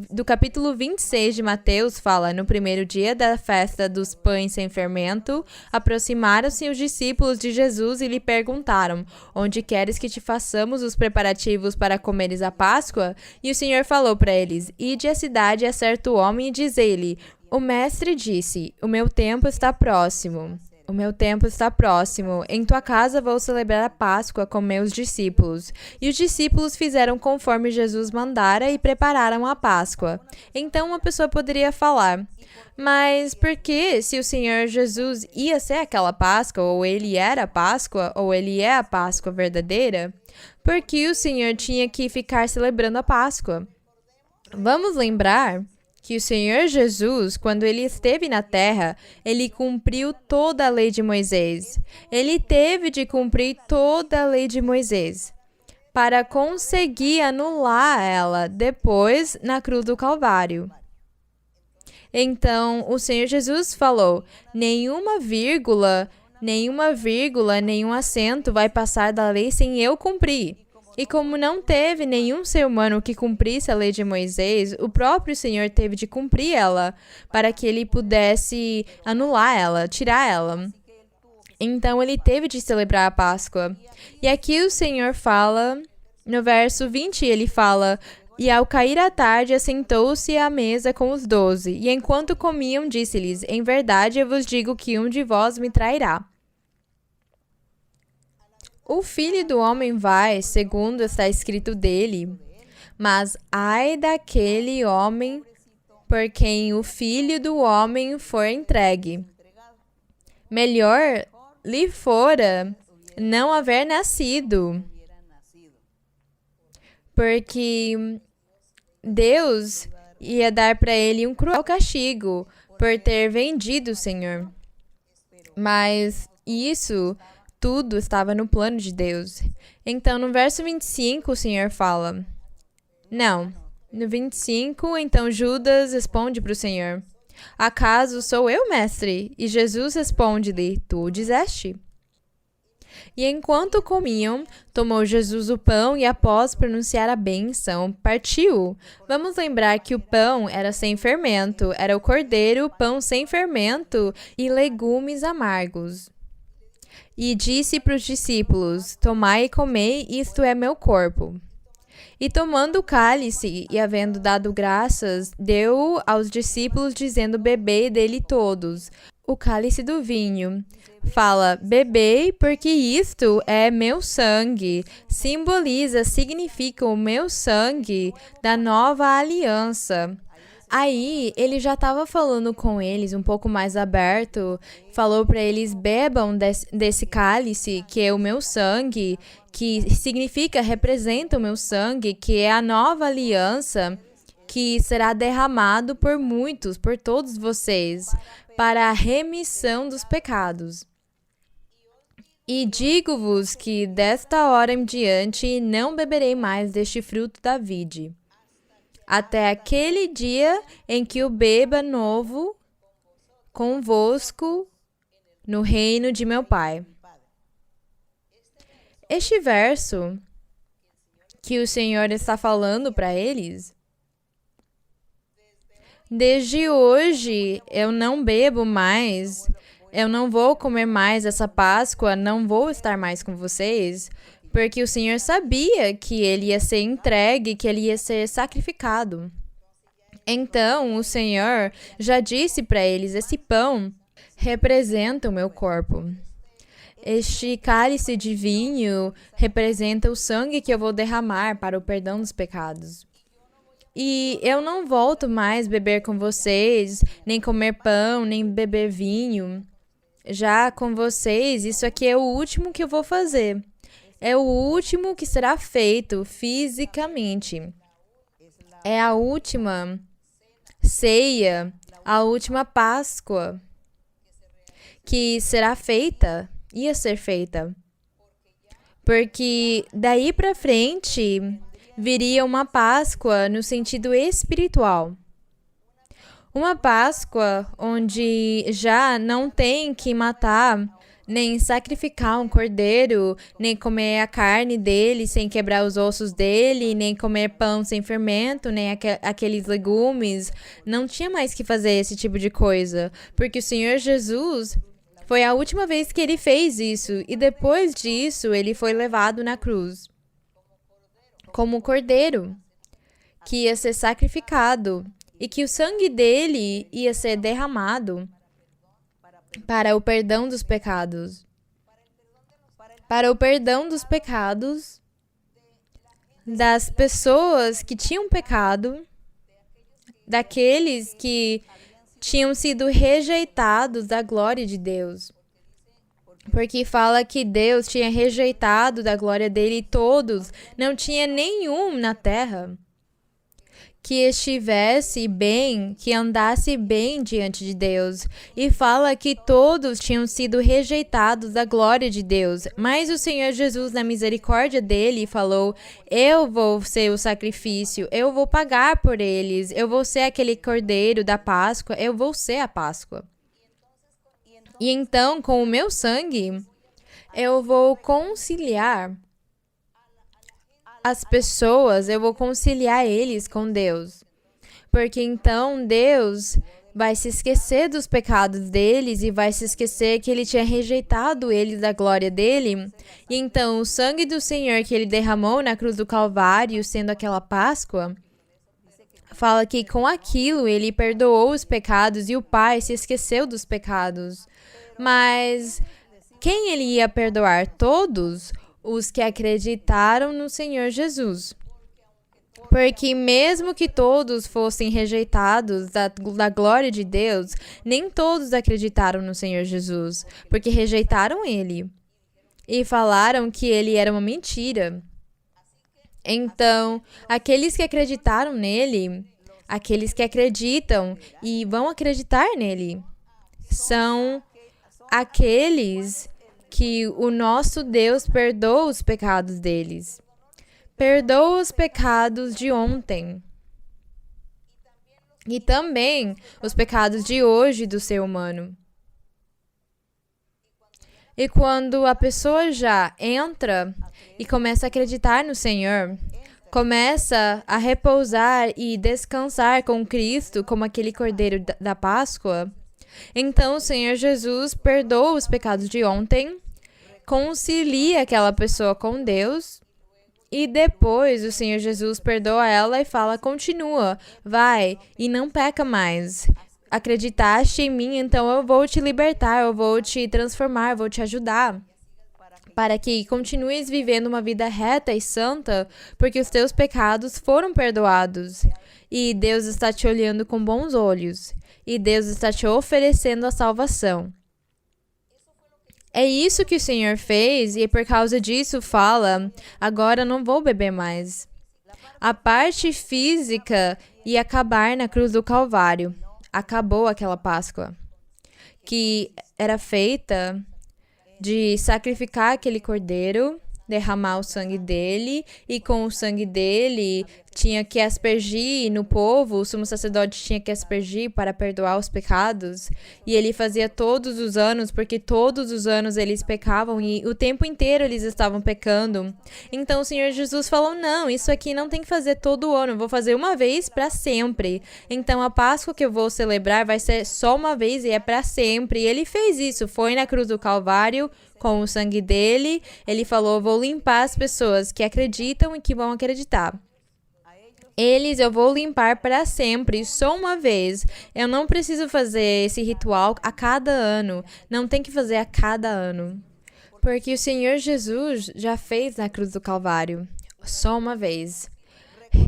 do capítulo 26 de Mateus, fala: no primeiro dia da festa dos pães sem fermento, aproximaram-se os discípulos de Jesus e lhe perguntaram: onde queres que te façamos os preparativos para comeres a Páscoa? E o Senhor falou para eles: ide à cidade a certo homem e dizei-lhe: o mestre disse, o meu tempo está próximo. O meu tempo está próximo. Em tua casa vou celebrar a Páscoa com meus discípulos. E os discípulos fizeram conforme Jesus mandara e prepararam a Páscoa. Então uma pessoa poderia falar: mas por que, se o Senhor Jesus ia ser aquela Páscoa, ou ele era a Páscoa, ou ele é a Páscoa verdadeira, por que o Senhor tinha que ficar celebrando a Páscoa? Vamos lembrar que o Senhor Jesus, quando ele esteve na terra, ele cumpriu toda a lei de Moisés. Ele teve de cumprir toda a lei de Moisés para conseguir anular ela depois na cruz do Calvário. Então, o Senhor Jesus falou: nenhuma vírgula, nenhum acento vai passar da lei sem eu cumprir. E como não teve nenhum ser humano que cumprisse a lei de Moisés, o próprio Senhor teve de cumprir ela para que ele pudesse anular ela, tirar ela. Então ele teve de celebrar a Páscoa. E aqui o Senhor fala, no verso 20, ele fala: e ao cair a tarde, assentou-se à mesa com os 12. E enquanto comiam, disse-lhes: em verdade eu vos digo que um de vós me trairá. O Filho do Homem vai, segundo está escrito dele, mas ai daquele homem por quem o Filho do Homem for entregue. Melhor lhe fora não haver nascido, porque Deus ia dar para ele um cruel castigo por ter vendido o Senhor. Mas isso tudo estava no plano de Deus. Então, no verso 25, o Senhor fala: não, No 25, então Judas responde para o Senhor: Acaso sou eu, mestre? E Jesus responde-lhe: Tu o disseste. E enquanto comiam, tomou Jesus o pão e, após pronunciar a bênção, partiu. Vamos lembrar que o pão era sem fermento, era o cordeiro, pão sem fermento e legumes amargos. E disse para os discípulos: Tomai e comei, isto é meu corpo. E tomando o cálice, e havendo dado graças, deu aos discípulos, dizendo: Bebei dele todos. O cálice do vinho. Fala: Bebei, porque isto é meu sangue. Simboliza, significa o meu sangue da nova aliança. Aí, ele já estava falando com eles um pouco mais aberto, falou para eles: bebam desse cálice, que é o meu sangue, que significa, representa o meu sangue, que é a nova aliança, que será derramado por muitos, por todos vocês, para a remissão dos pecados. E digo-vos que desta hora em diante não beberei mais deste fruto da vide, até aquele dia em que o beba novo convosco no reino de meu Pai. Este verso que o Senhor está falando para eles, desde hoje eu não bebo mais, eu não vou comer mais essa Páscoa, não vou estar mais com vocês, porque o Senhor sabia que ele ia ser entregue, que ele ia ser sacrificado. Então, o Senhor já disse para eles: esse pão representa o meu corpo. Este cálice de vinho representa o sangue que eu vou derramar para o perdão dos pecados. E eu não volto mais beber com vocês, nem comer pão, nem beber vinho. Já com vocês, isso aqui é o último que eu vou fazer. É o último que será feito fisicamente. É a última ceia, a última Páscoa que será feita, ia ser feita. Porque daí para frente viria uma Páscoa no sentido espiritual. Uma Páscoa onde já não tem que matar, nem sacrificar um cordeiro, nem comer a carne dele sem quebrar os ossos dele, nem comer pão sem fermento, nem aqueles legumes. Não tinha mais que fazer esse tipo de coisa, porque o Senhor Jesus foi a última vez que ele fez isso, e depois disso ele foi levado na cruz como cordeiro que ia ser sacrificado e que o sangue dele ia ser derramado para o perdão dos pecados. Para o perdão dos pecados das pessoas que tinham pecado, daqueles que tinham sido rejeitados da glória de Deus. Porque fala que Deus tinha rejeitado da glória dele todos, não tinha nenhum na terra que estivesse bem, que andasse bem diante de Deus. E fala que todos tinham sido rejeitados da glória de Deus. Mas o Senhor Jesus, na misericórdia dele, falou: eu vou ser o sacrifício, eu vou pagar por eles, eu vou ser aquele cordeiro da Páscoa, eu vou ser a Páscoa. E então, com o meu sangue, eu vou conciliar as pessoas, eu vou conciliar eles com Deus. Porque então Deus vai se esquecer dos pecados deles e vai se esquecer que ele tinha rejeitado eles da glória dele. E então o sangue do Senhor que ele derramou na cruz do Calvário, sendo aquela Páscoa, fala que com aquilo ele perdoou os pecados e o Pai se esqueceu dos pecados. Mas quem ele ia perdoar? Todos os que acreditaram no Senhor Jesus. Porque mesmo que todos fossem rejeitados da glória de Deus, nem todos acreditaram no Senhor Jesus, porque rejeitaram ele e falaram que ele era uma mentira. Então, aqueles que acreditaram nele, aqueles que acreditam e vão acreditar nele, são aqueles que o nosso Deus perdoa os pecados deles. Perdoa os pecados de ontem. e também os pecados de hoje do ser humano. E quando a pessoa já entra e começa a acreditar no Senhor, começa a repousar e descansar com Cristo como aquele cordeiro da Páscoa, então o Senhor Jesus perdoa os pecados de ontem, concilia aquela pessoa com Deus, e depois o Senhor Jesus perdoa ela e fala: continua, vai e não peca mais. Acreditaste em mim, então eu vou te libertar, eu vou te transformar, eu vou te ajudar, para que continues vivendo uma vida reta e santa, porque os teus pecados foram perdoados. E Deus está te olhando com bons olhos, e Deus está te oferecendo a salvação. É isso que o Senhor fez, e por causa disso fala: agora não vou beber mais. A parte física ia acabar na cruz do Calvário. Acabou aquela Páscoa, que era feita de sacrificar aquele cordeiro, derramar o sangue dele, e com o sangue dele tinha que aspergir no povo, o sumo sacerdote tinha que aspergir para perdoar os pecados, e ele fazia todos os anos, porque todos os anos eles pecavam e o tempo inteiro eles estavam pecando. Então o Senhor Jesus falou: não, isso aqui não tem que fazer todo ano, eu vou fazer uma vez para sempre. Então a Páscoa que eu vou celebrar vai ser só uma vez e é para sempre. E ele fez isso, foi na cruz do Calvário, com o sangue dele, ele falou: vou limpar as pessoas que acreditam e que vão acreditar. Eles eu vou limpar para sempre, só uma vez. Eu não preciso fazer esse ritual a cada ano. Não tem que fazer a cada ano. Porque o Senhor Jesus já fez na cruz do Calvário, só uma vez.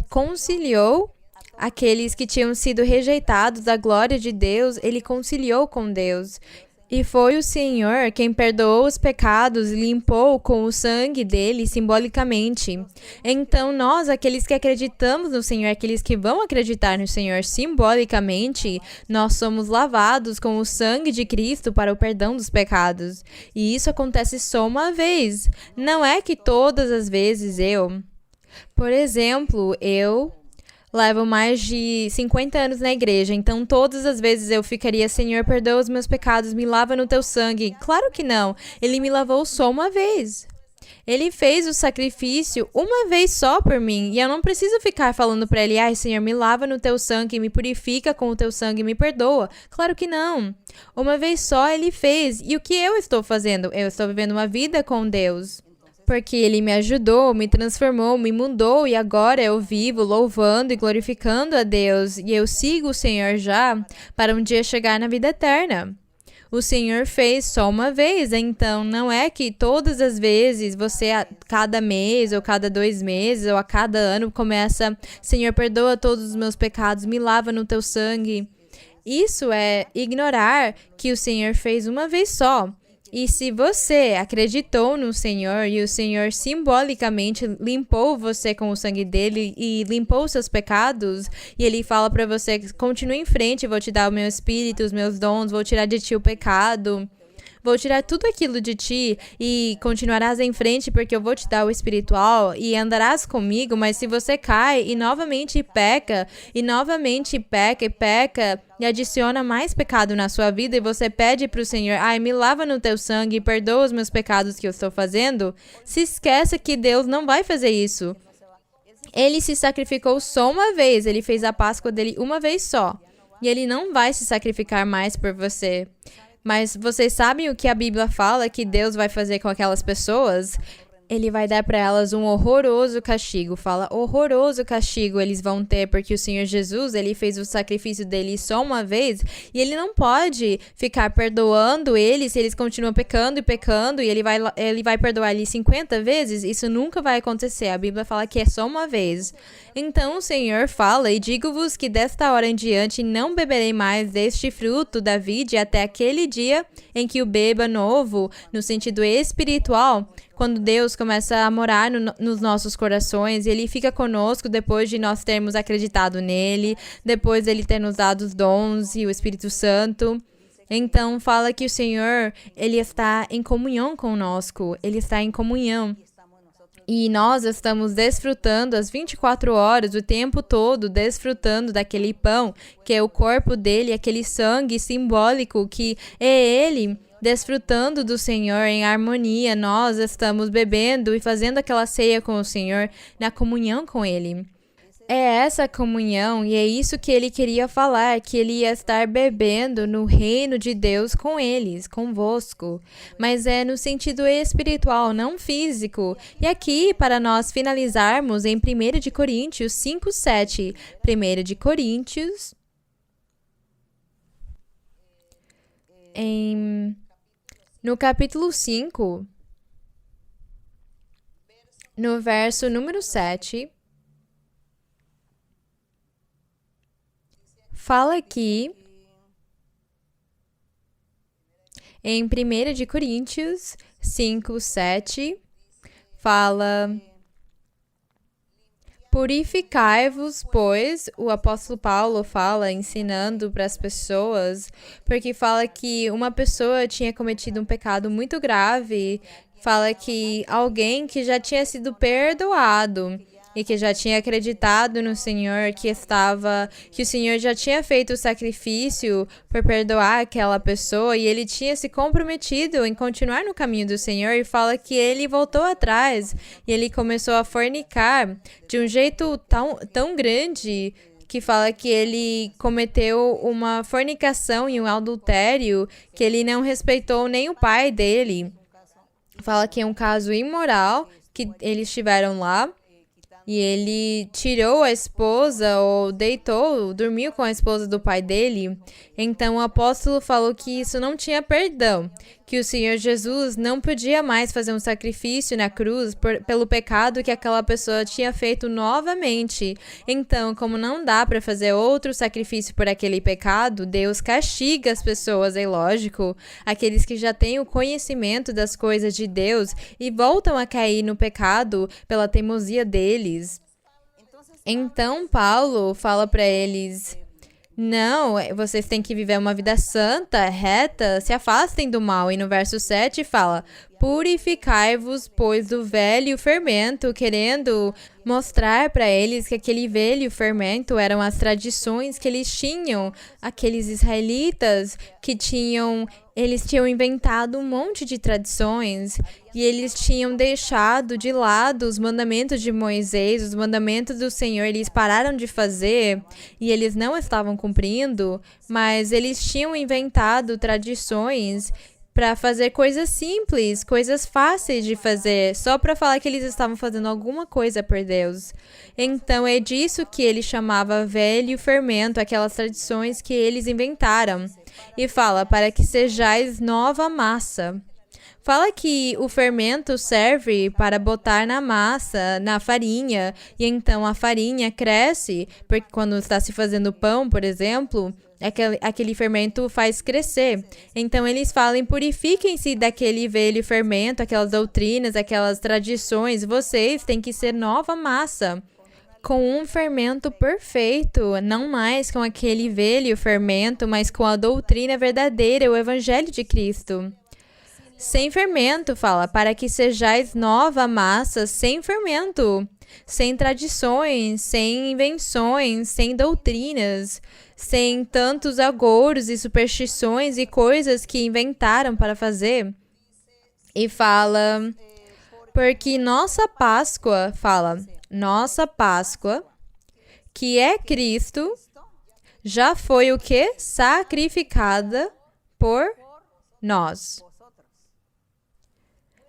Conciliou aqueles que tinham sido rejeitados da glória de Deus, ele conciliou com Deus. E foi o Senhor quem perdoou os pecados e limpou com o sangue dele simbolicamente. Então nós, aqueles que acreditamos no Senhor, aqueles que vão acreditar no Senhor simbolicamente, nós somos lavados com o sangue de Cristo para o perdão dos pecados. E isso acontece só uma vez. Não é que todas as vezes por exemplo, eu levo mais de 50 anos na igreja, então todas as vezes eu ficaria: Senhor, perdoa os meus pecados, me lava no teu sangue. Claro que não. Ele me lavou só uma vez. Ele fez o sacrifício uma vez só por mim, e eu não preciso ficar falando para ele: ai, Senhor, me lava no teu sangue, me purifica com o teu sangue, me perdoa. Claro que não. Uma vez só ele fez. E o que eu estou fazendo? Eu estou vivendo uma vida com Deus. Porque ele me ajudou, me transformou, me mudou, e agora eu vivo louvando e glorificando a Deus, e eu sigo o Senhor já para um dia chegar na vida eterna. O Senhor fez só uma vez, então não é que todas as vezes você a cada mês ou cada 2 meses ou a cada ano começa: Senhor, perdoa todos os meus pecados, me lava no teu sangue. Isso é ignorar que o Senhor fez uma vez só. E se você acreditou no Senhor e o Senhor simbolicamente limpou você com o sangue dele e limpou seus pecados, e ele fala para você: continue em frente, vou te dar o meu espírito, os meus dons, vou tirar de ti o pecado, vou tirar tudo aquilo de ti e continuarás em frente, porque eu vou te dar o espiritual e andarás comigo. Mas se você cai e novamente peca, e novamente peca e peca, e adiciona mais pecado na sua vida, e você pede para o Senhor: ai, me lava no teu sangue, perdoa os meus pecados que eu estou fazendo, se esqueça que Deus não vai fazer isso. Ele se sacrificou só uma vez, ele fez a Páscoa dele uma vez só, e ele não vai se sacrificar mais por você. Mas vocês sabem o que a Bíblia fala que Deus vai fazer com aquelas pessoas? Ele vai dar para elas um horroroso castigo. Fala: horroroso castigo eles vão ter, porque o Senhor Jesus, ele fez o sacrifício dele só uma vez, e ele não pode ficar perdoando eles se eles continuam pecando e pecando, e ele vai perdoar eles 50 vezes. Isso nunca vai acontecer. A Bíblia fala que é só uma vez. Então o Senhor fala: e digo-vos que desta hora em diante não beberei mais deste fruto da vide até aquele dia em que o beba novo, no sentido espiritual, quando Deus começa a morar nos nossos corações, e ele fica conosco depois de nós termos acreditado nele, depois dele ter nos dado os dons e o Espírito Santo. Então fala que o Senhor, ele está em comunhão conosco, ele está em comunhão. E nós estamos desfrutando as 24 horas, o tempo todo, desfrutando daquele pão, que é o corpo dele, aquele sangue simbólico que é ele. Desfrutando do Senhor em harmonia, nós estamos bebendo e fazendo aquela ceia com o Senhor na comunhão com Ele. É essa comunhão e é isso que ele queria falar, que ele ia estar bebendo no reino de Deus com eles, convosco. Mas é no sentido espiritual, não físico. E aqui, para nós finalizarmos em 1 de Coríntios 5:7. 1 de Coríntios, no capítulo 5, no verso número 7, fala aqui, em 1 de Coríntios 5:7, fala: purificai-vos, pois, o apóstolo Paulo fala, ensinando para as pessoas, porque fala que uma pessoa tinha cometido um pecado muito grave, fala que alguém que já tinha sido perdoado e que já tinha acreditado no Senhor, que o Senhor já tinha feito o sacrifício por perdoar aquela pessoa e ele tinha se comprometido em continuar no caminho do Senhor, e fala que ele voltou atrás e ele começou a fornicar de um jeito tão grande que fala que ele cometeu uma fornicação e um adultério, que ele não respeitou nem o pai dele. Fala que é um caso imoral que eles tiveram lá. E ele tirou a esposa, ou dormiu com a esposa do pai dele. Então o apóstolo falou que isso não tinha perdão, que o Senhor Jesus não podia mais fazer um sacrifício na cruz pelo pecado que aquela pessoa tinha feito novamente. Então, como não dá para fazer outro sacrifício por aquele pecado, Deus castiga as pessoas, é lógico, aqueles que já têm o conhecimento das coisas de Deus e voltam a cair no pecado pela teimosia deles. Então, Paulo fala para eles: não, vocês têm que viver uma vida santa, reta, se afastem do mal. E no verso 7 fala: purificai-vos, pois, do velho fermento, querendo mostrar para eles que aquele velho fermento eram as tradições que eles tinham, aqueles israelitas eles tinham inventado um monte de tradições e eles tinham deixado de lado os mandamentos de Moisés, os mandamentos do Senhor, eles pararam de fazer e eles não estavam cumprindo, mas eles tinham inventado tradições para fazer coisas simples, coisas fáceis de fazer, só para falar que eles estavam fazendo alguma coisa por Deus. Então é disso que ele chamava velho fermento, aquelas tradições que eles inventaram. E fala: para que sejais nova massa. Fala que o fermento serve para botar na massa, na farinha, e então a farinha cresce, porque quando está se fazendo pão, por exemplo, aquele fermento faz crescer. Então eles falam: purifiquem-se daquele velho fermento, aquelas doutrinas, aquelas tradições, vocês têm que ser nova massa, com um fermento perfeito, não mais com aquele velho fermento, mas com a doutrina verdadeira, o evangelho de Cristo. Sem fermento, fala, para que sejais nova massa, sem fermento, sem tradições, sem invenções, sem doutrinas, sem tantos agouros e superstições e coisas que inventaram para fazer. E fala, porque nossa Páscoa, que é Cristo, já foi o quê? Sacrificada por nós.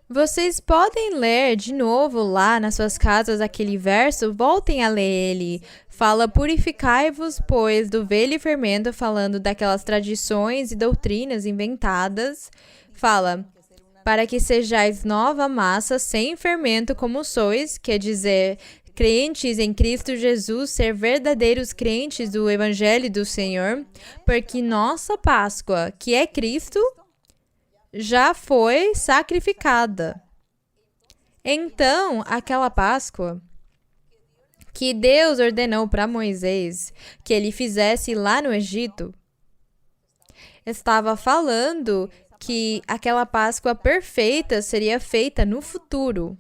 Vocês podem ler de novo lá nas suas casas aquele verso, voltem a ler ele. Fala: purificai-vos, pois, do velho fermento, falando daquelas tradições e doutrinas inventadas. Fala: para que sejais nova massa, sem fermento como sois, quer dizer, crentes em Cristo Jesus, ser verdadeiros crentes do Evangelho do Senhor, porque nossa Páscoa, que é Cristo, já foi sacrificada. Então, aquela Páscoa que Deus ordenou para Moisés que ele fizesse lá no Egito, estava falando que aquela Páscoa perfeita seria feita no futuro,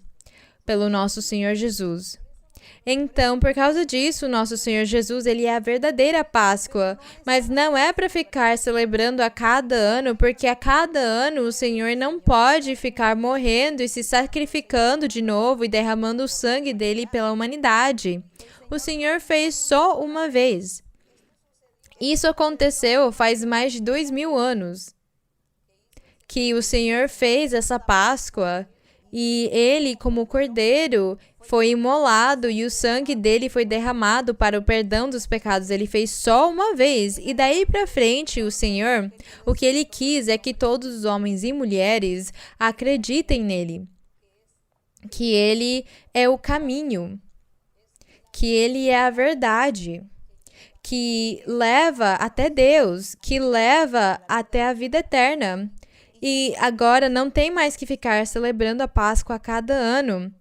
pelo nosso Senhor Jesus. Então, por causa disso, nosso Senhor Jesus, ele é a verdadeira Páscoa, mas não é para ficar celebrando a cada ano, porque a cada ano o Senhor não pode ficar morrendo e se sacrificando de novo e derramando o sangue dele pela humanidade. O Senhor fez só uma vez. Isso aconteceu faz mais de 2000 anos que o Senhor fez essa Páscoa. E ele, como cordeiro, foi imolado e o sangue dele foi derramado para o perdão dos pecados. Ele fez só uma vez. E daí para frente, o Senhor, o que ele quis é que todos os homens e mulheres acreditem nele. Que ele é o caminho. Que ele é a verdade. Que leva até Deus. Que leva até a vida eterna. E agora não tem mais que ficar celebrando a Páscoa a cada ano.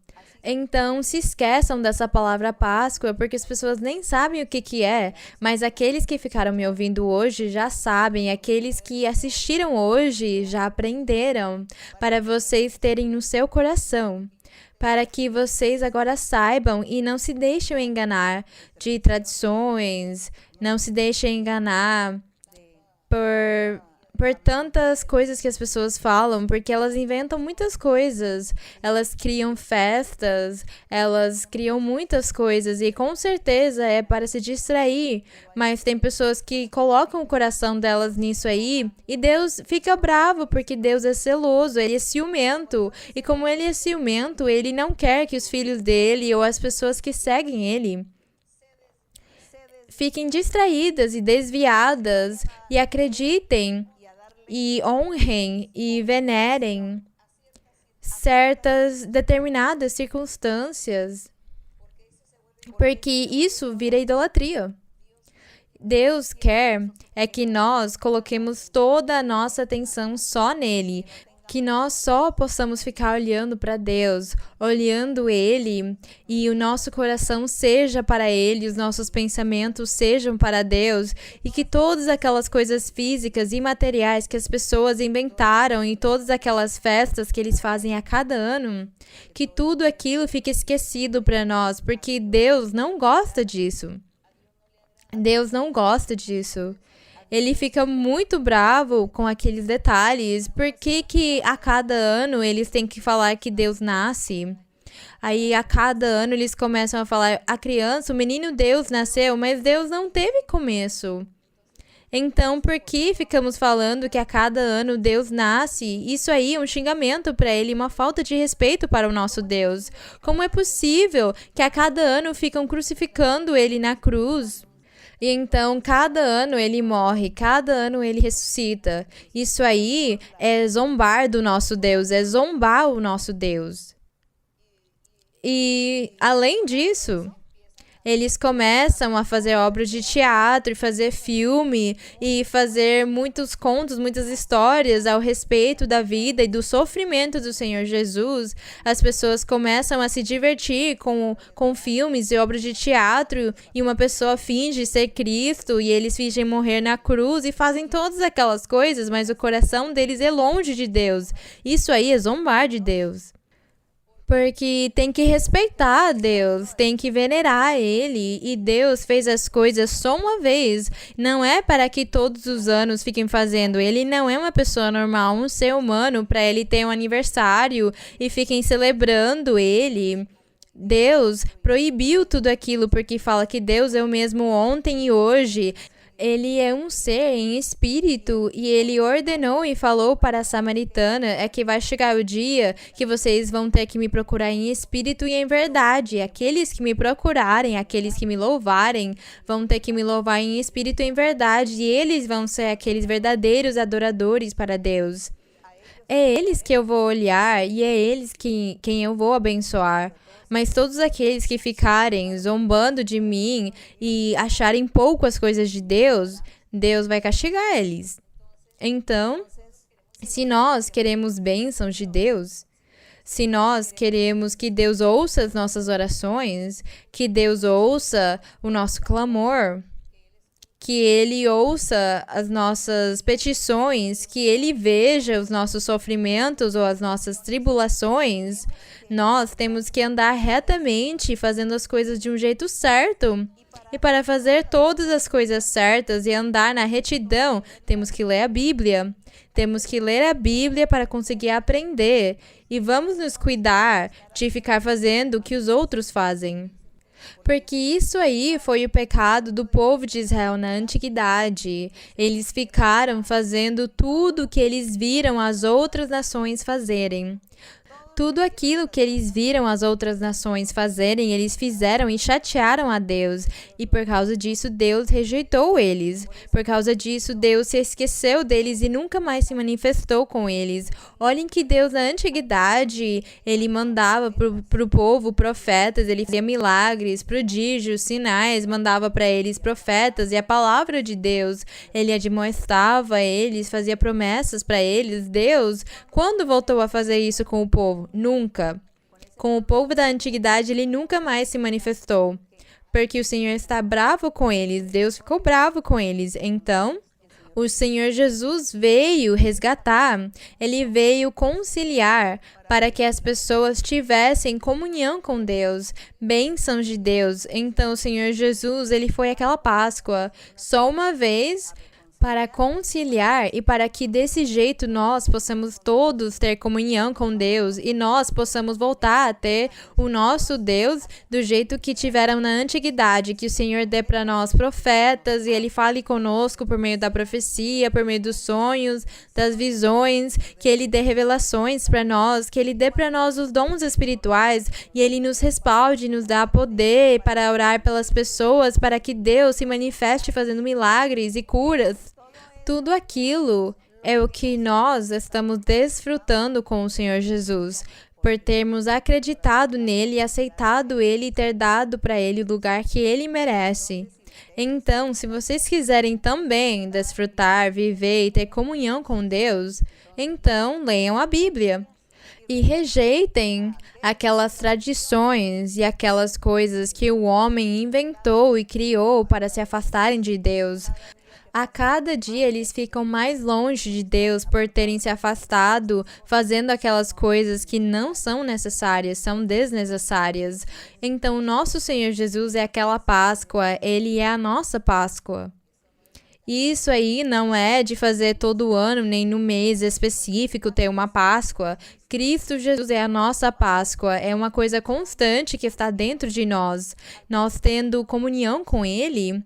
Então, se esqueçam dessa palavra Páscoa, porque as pessoas nem sabem o que é, mas aqueles que ficaram me ouvindo hoje já sabem, aqueles que assistiram hoje já aprenderam, para vocês terem no seu coração, para que vocês agora saibam e não se deixem enganar de tradições, não se deixem enganar por tantas coisas que as pessoas falam, porque elas inventam muitas coisas, elas criam festas, elas criam muitas coisas e com certeza é para se distrair, mas tem pessoas que colocam o coração delas nisso aí e Deus fica bravo porque Deus é celoso, ele é ciumento e como ele é ciumento, ele não quer que os filhos dele ou as pessoas que seguem ele fiquem distraídas e desviadas e acreditem e honrem e venerem certas determinadas circunstâncias, porque isso vira idolatria. Deus quer é que nós coloquemos toda a nossa atenção só nele, que nós só possamos ficar olhando para Deus, olhando Ele, e o nosso coração seja para Ele, os nossos pensamentos sejam para Deus, e que todas aquelas coisas físicas e materiais que as pessoas inventaram e todas aquelas festas que eles fazem a cada ano, que tudo aquilo fique esquecido para nós, porque Deus não gosta disso. Deus não gosta disso. Ele fica muito bravo com aqueles detalhes. Por que a cada ano eles têm que falar que Deus nasce? Aí a cada ano eles começam a falar, a criança, o menino Deus nasceu, mas Deus não teve começo. Então, por que ficamos falando que a cada ano Deus nasce? Isso aí é um xingamento para ele, uma falta de respeito para o nosso Deus. Como é possível que a cada ano ficam crucificando ele na cruz? E então, cada ano ele morre, cada ano ele ressuscita. Isso aí é zombar do nosso Deus, é zombar o nosso Deus. E, além disso, eles começam a fazer obras de teatro, e fazer filme, e fazer muitos contos, muitas histórias ao respeito da vida e do sofrimento do Senhor Jesus. As pessoas começam a se divertir com filmes e obras de teatro, e uma pessoa finge ser Cristo, e eles fingem morrer na cruz, e fazem todas aquelas coisas, mas o coração deles é longe de Deus. Isso aí é zombar de Deus. Porque tem que respeitar Deus, tem que venerar Ele. E Deus fez as coisas só uma vez. Não é para que todos os anos fiquem fazendo. Ele não é uma pessoa normal, um ser humano, para ele ter um aniversário e fiquem celebrando Ele. Deus proibiu tudo aquilo porque fala que Deus é o mesmo ontem e hoje. Ele é um ser em espírito e ele ordenou e falou para a samaritana é que vai chegar o dia que vocês vão ter que me procurar em espírito e em verdade. Aqueles que me procurarem, aqueles que me louvarem, vão ter que me louvar em espírito e em verdade. E eles vão ser aqueles verdadeiros adoradores para Deus. É eles que eu vou olhar e é eles quem eu vou abençoar. Mas todos aqueles que ficarem zombando de mim e acharem pouco as coisas de Deus, Deus vai castigar eles. Então, se nós queremos bênçãos de Deus, se nós queremos que Deus ouça as nossas orações, que Deus ouça o nosso clamor, que Ele ouça as nossas petições, que Ele veja os nossos sofrimentos ou as nossas tribulações, nós temos que andar retamente, fazendo as coisas de um jeito certo. E para fazer todas as coisas certas e andar na retidão, temos que ler a Bíblia. Temos que ler a Bíblia para conseguir aprender. E vamos nos cuidar de ficar fazendo o que os outros fazem. Porque isso aí foi o pecado do povo de Israel na antiguidade. Eles ficaram fazendo tudo o que eles viram as outras nações fazerem. Tudo aquilo que eles viram as outras nações fazerem, eles fizeram e chatearam a Deus. E por causa disso, Deus rejeitou eles. Por causa disso, Deus se esqueceu deles e nunca mais se manifestou com eles. Olhem que Deus, na antiguidade, ele mandava pro povo profetas, ele fazia milagres, prodígios, sinais, mandava para eles profetas e a palavra de Deus. Ele admoestava eles, fazia promessas para eles. Deus, quando voltou a fazer isso com o povo? Nunca. Com o povo da antiguidade, ele nunca mais se manifestou. Porque o Senhor está bravo com eles. Deus ficou bravo com eles. Então, o Senhor Jesus veio resgatar. Ele veio conciliar para que as pessoas tivessem comunhão com Deus, bênçãos de Deus. Então, o Senhor Jesus, ele foi aquela Páscoa só uma vez para conciliar e para que desse jeito nós possamos todos ter comunhão com Deus e nós possamos voltar a ter o nosso Deus do jeito que tiveram na antiguidade, que o Senhor dê para nós profetas e Ele fale conosco por meio da profecia, por meio dos sonhos, das visões, que Ele dê revelações para nós, que Ele dê para nós os dons espirituais e Ele nos respalde, nos dá poder para orar pelas pessoas, para que Deus se manifeste fazendo milagres e curas. Tudo aquilo é o que nós estamos desfrutando com o Senhor Jesus, por termos acreditado nele, aceitado ele e ter dado para ele o lugar que ele merece. Então, se vocês quiserem também desfrutar, viver e ter comunhão com Deus, então leiam a Bíblia. E rejeitem aquelas tradições e aquelas coisas que o homem inventou e criou para se afastarem de Deus. A cada dia eles ficam mais longe de Deus por terem se afastado, fazendo aquelas coisas que não são necessárias, são desnecessárias. Então, o nosso Senhor Jesus é aquela Páscoa, Ele é a nossa Páscoa. E isso aí não é de fazer todo ano, nem no mês específico ter uma Páscoa. Cristo Jesus é a nossa Páscoa, é uma coisa constante que está dentro de nós. Nós tendo comunhão com Ele,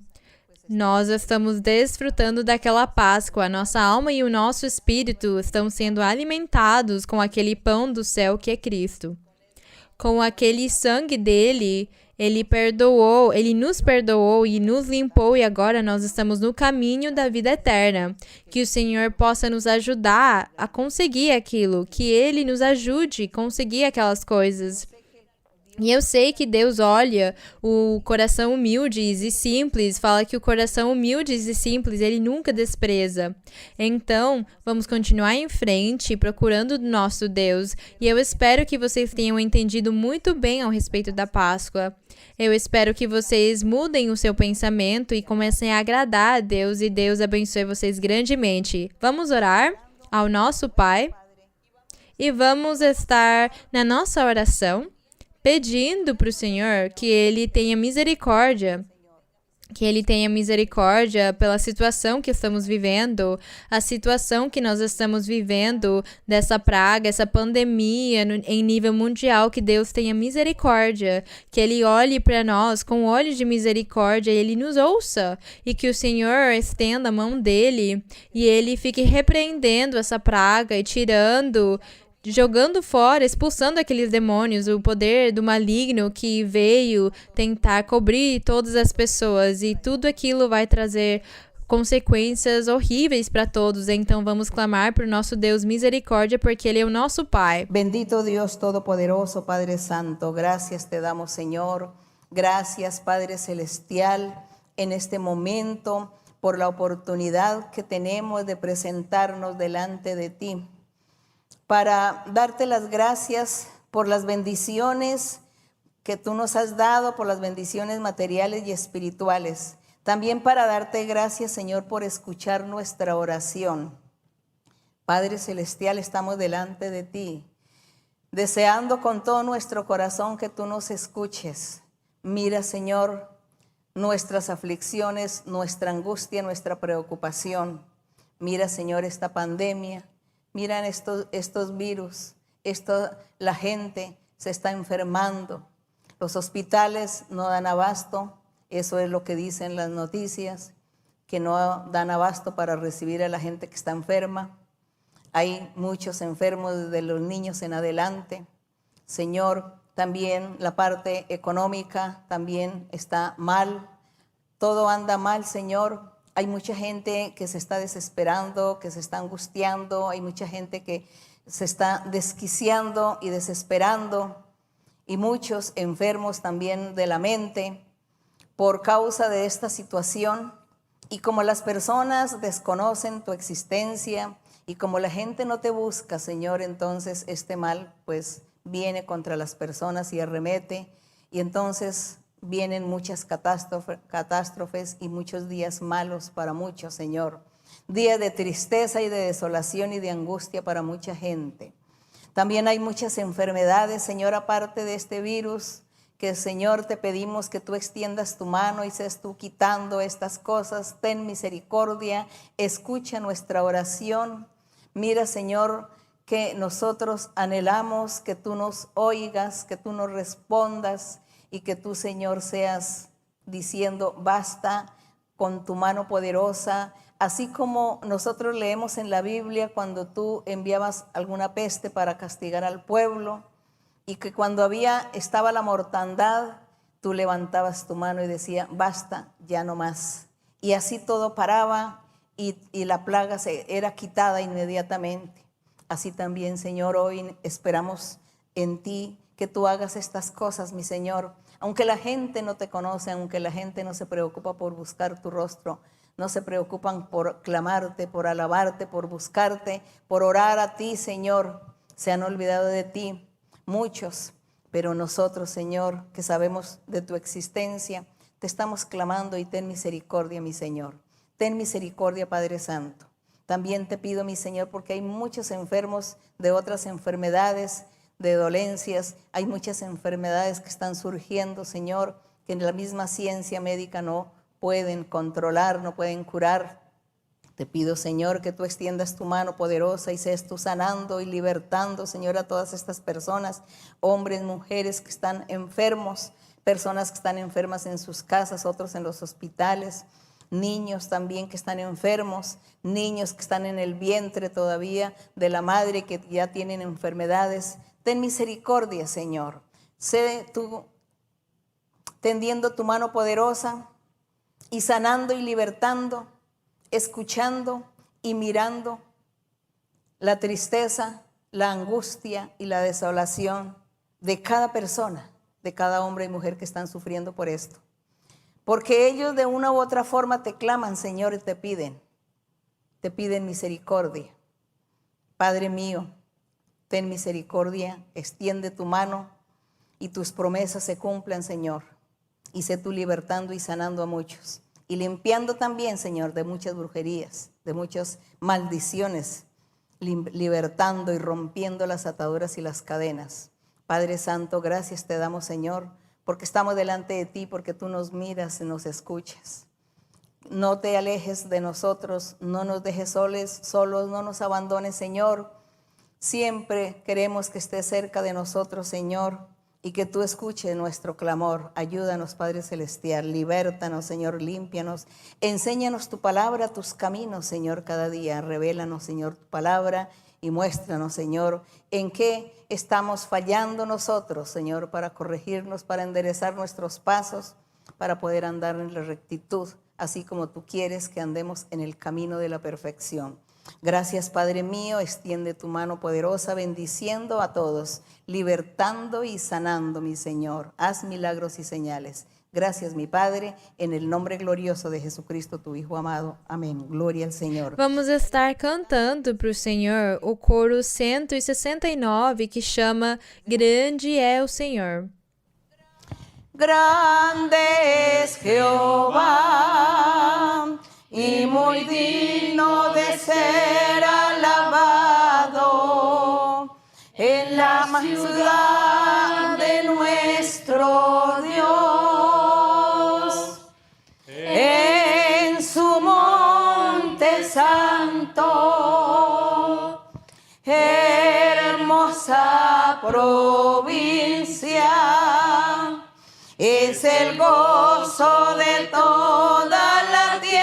nós estamos desfrutando daquela Páscoa. A nossa alma e o nosso espírito estão sendo alimentados com aquele pão do céu que é Cristo. Com aquele sangue dele, Ele perdoou, Ele nos perdoou e nos limpou e agora nós estamos no caminho da vida eterna. Que o Senhor possa nos ajudar a conseguir aquilo, que Ele nos ajude a conseguir aquelas coisas. E eu sei que Deus olha o coração humilde e simples, fala que o coração humilde e simples Ele nunca despreza. Então, vamos continuar em frente, procurando o nosso Deus. E eu espero que vocês tenham entendido muito bem ao respeito da Páscoa. Eu espero que vocês mudem o seu pensamento e comecem a agradar a Deus e Deus abençoe vocês grandemente. Vamos orar ao nosso Pai e vamos estar na nossa oração pedindo para o Senhor que Ele tenha misericórdia, pela situação que estamos vivendo, a situação que nós estamos vivendo dessa praga, essa pandemia em nível mundial, que Deus tenha misericórdia, que Ele olhe para nós com olhos de misericórdia e Ele nos ouça, e que o Senhor estenda a mão dEle e Ele fique repreendendo essa praga e jogando fora, expulsando aqueles demônios, o poder do maligno que veio tentar cobrir todas as pessoas e tudo aquilo vai trazer consequências horríveis para todos. Então vamos clamar para o nosso Deus misericórdia, porque Ele é o nosso Pai. Bendito Dios Todopoderoso, Padre Santo, gracias te damos, Señor. Gracias, Padre Celestial, en este momento por la oportunidad que tenemos de presentarnos delante de ti, para darte las gracias por las bendiciones que tú nos has dado, por las bendiciones materiales y espirituales. También para darte gracias, Señor, por escuchar nuestra oración. Padre Celestial, estamos delante de ti, deseando con todo nuestro corazón que tú nos escuches. Mira, Señor, nuestras aflicciones, nuestra angustia, nuestra preocupación. Mira, Señor, esta pandemia. Mira estos virus. La gente se está enfermando. Los hospitales no dan abasto. Eso es lo que dicen las noticias, que no dan abasto para recibir a la gente que está enferma. Hay muchos enfermos desde los niños en adelante. Señor, también la parte económica también está mal. Todo anda mal, Señor. Hay mucha gente que se está desesperando, que se está angustiando. Hay mucha gente que se está desquiciando y desesperando. Y muchos enfermos también de la mente por causa de esta situación. Y como las personas desconocen tu existencia y como la gente no te busca, Señor, entonces este mal pues viene contra las personas y arremete, y entonces vienen muchas catástrofes y muchos días malos para muchos, Señor. Días de tristeza y de desolación y de angustia para mucha gente. También hay muchas enfermedades, Señor, aparte de este virus, que, Señor, te pedimos que tú extiendas tu mano y seas tú quitando estas cosas. Ten misericordia, escucha nuestra oración. Mira, Señor, que nosotros anhelamos que tú nos oigas, que tú nos respondas y que tú, Señor, seas diciendo basta con tu mano poderosa. Así como nosotros leemos en la Biblia cuando tú enviabas alguna peste para castigar al pueblo, y que cuando estaba la mortandad, tú levantabas tu mano y decía, basta, ya no más. Y así todo paraba y la plaga era quitada inmediatamente. Así también, Señor, hoy esperamos en ti que tú hagas estas cosas, mi Señor. Aunque la gente no te conoce, aunque la gente no se preocupa por buscar tu rostro, no se preocupan por clamarte, por alabarte, por buscarte, por orar a ti, Señor. Se han olvidado de ti muchos, pero nosotros, Señor, que sabemos de tu existencia, te estamos clamando y ten misericordia, mi Señor. Ten misericordia, Padre Santo. También te pido, mi Señor, porque hay muchos enfermos de otras enfermedades, de dolencias. Hay muchas enfermedades que están surgiendo, Señor, que en la misma ciencia médica no pueden controlar, no pueden curar. Te pido, Señor, que tú extiendas tu mano poderosa y seas tú sanando y libertando, Señor, a todas estas personas, hombres, mujeres que están enfermos, personas que están enfermas en sus casas, otros en los hospitales, niños también que están enfermos, niños que están en el vientre todavía de la madre que ya tienen enfermedades. Ten misericordia, Señor. Sé tú tendiendo tu mano poderosa y sanando y libertando, escuchando y mirando la tristeza, la angustia y la desolación de cada persona, de cada hombre y mujer que están sufriendo por esto. Porque ellos de una u otra forma te claman, Señor, y te piden misericordia. Padre mío, ten misericordia, extiende tu mano y tus promesas se cumplan, Señor. Y sé tú libertando y sanando a muchos. Y limpiando también, Señor, de muchas brujerías, de muchas maldiciones, libertando y rompiendo las ataduras y las cadenas. Padre Santo, gracias te damos, Señor, porque estamos delante de ti, porque tú nos miras y nos escuchas. No te alejes de nosotros, no nos dejes solos, no nos abandones, Señor. Siempre queremos que estés cerca de nosotros, Señor, y que tú escuches nuestro clamor. Ayúdanos, Padre Celestial, libértanos, Señor, límpianos. Enséñanos tu palabra, tus caminos, Señor, cada día. Revélanos, Señor, tu palabra y muéstranos, Señor, en qué estamos fallando nosotros, Señor, para corregirnos, para enderezar nuestros pasos, para poder andar en la rectitud, así como tú quieres que andemos en el camino de la perfección. Gracias, Padre mío, extiende tu mano poderosa, bendiciendo a todos, libertando y sanando, mi Señor. Haz milagros y señales. Gracias, mi Padre, en el nombre glorioso de Jesucristo, tu Hijo amado. Amén. Gloria al Señor. Vamos estar cantando para o Senhor o coro 169, que chama Grande é o Senhor. Grande es Jehová. y muy digno de ser alabado en la ciudad de nuestro Dios, en su monte santo, hermosa provincia, es el gozo de toda la tierra,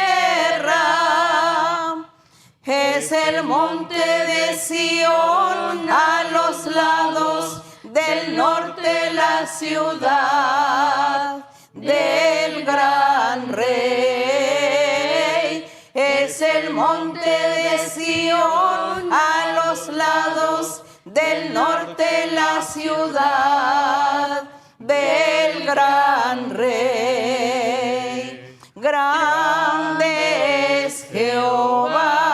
es el monte de Sión a los lados del norte, la ciudad del gran rey. Es el monte de Sión a los lados del norte, la ciudad del gran rey. Grande es Jehová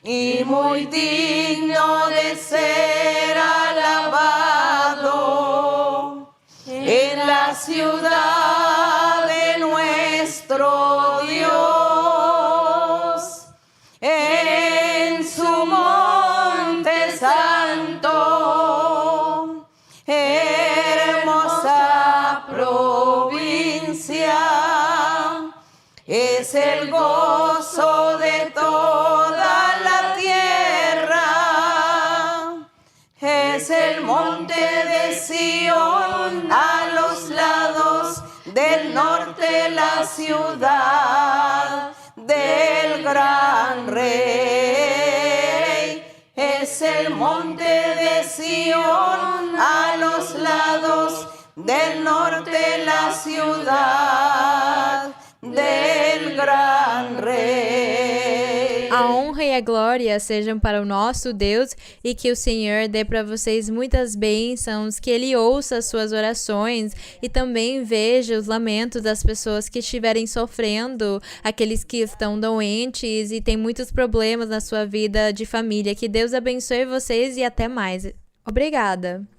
y muy digno de ser alabado en la ciudad de nuestro Dios, en su monte santo, hermosa provincia, es el gozo de toda la tierra, es el monte de Sión a los lados del norte, la ciudad del gran rey. Es el monte de Sión a los lados del norte, la ciudad del gran rei. A honra e a glória sejam para o nosso Deus e que o Senhor dê para vocês muitas bênçãos, que Ele ouça as suas orações e também veja os lamentos das pessoas que estiverem sofrendo, aqueles que estão doentes e têm muitos problemas na sua vida de família. Que Deus abençoe vocês e até mais. Obrigada!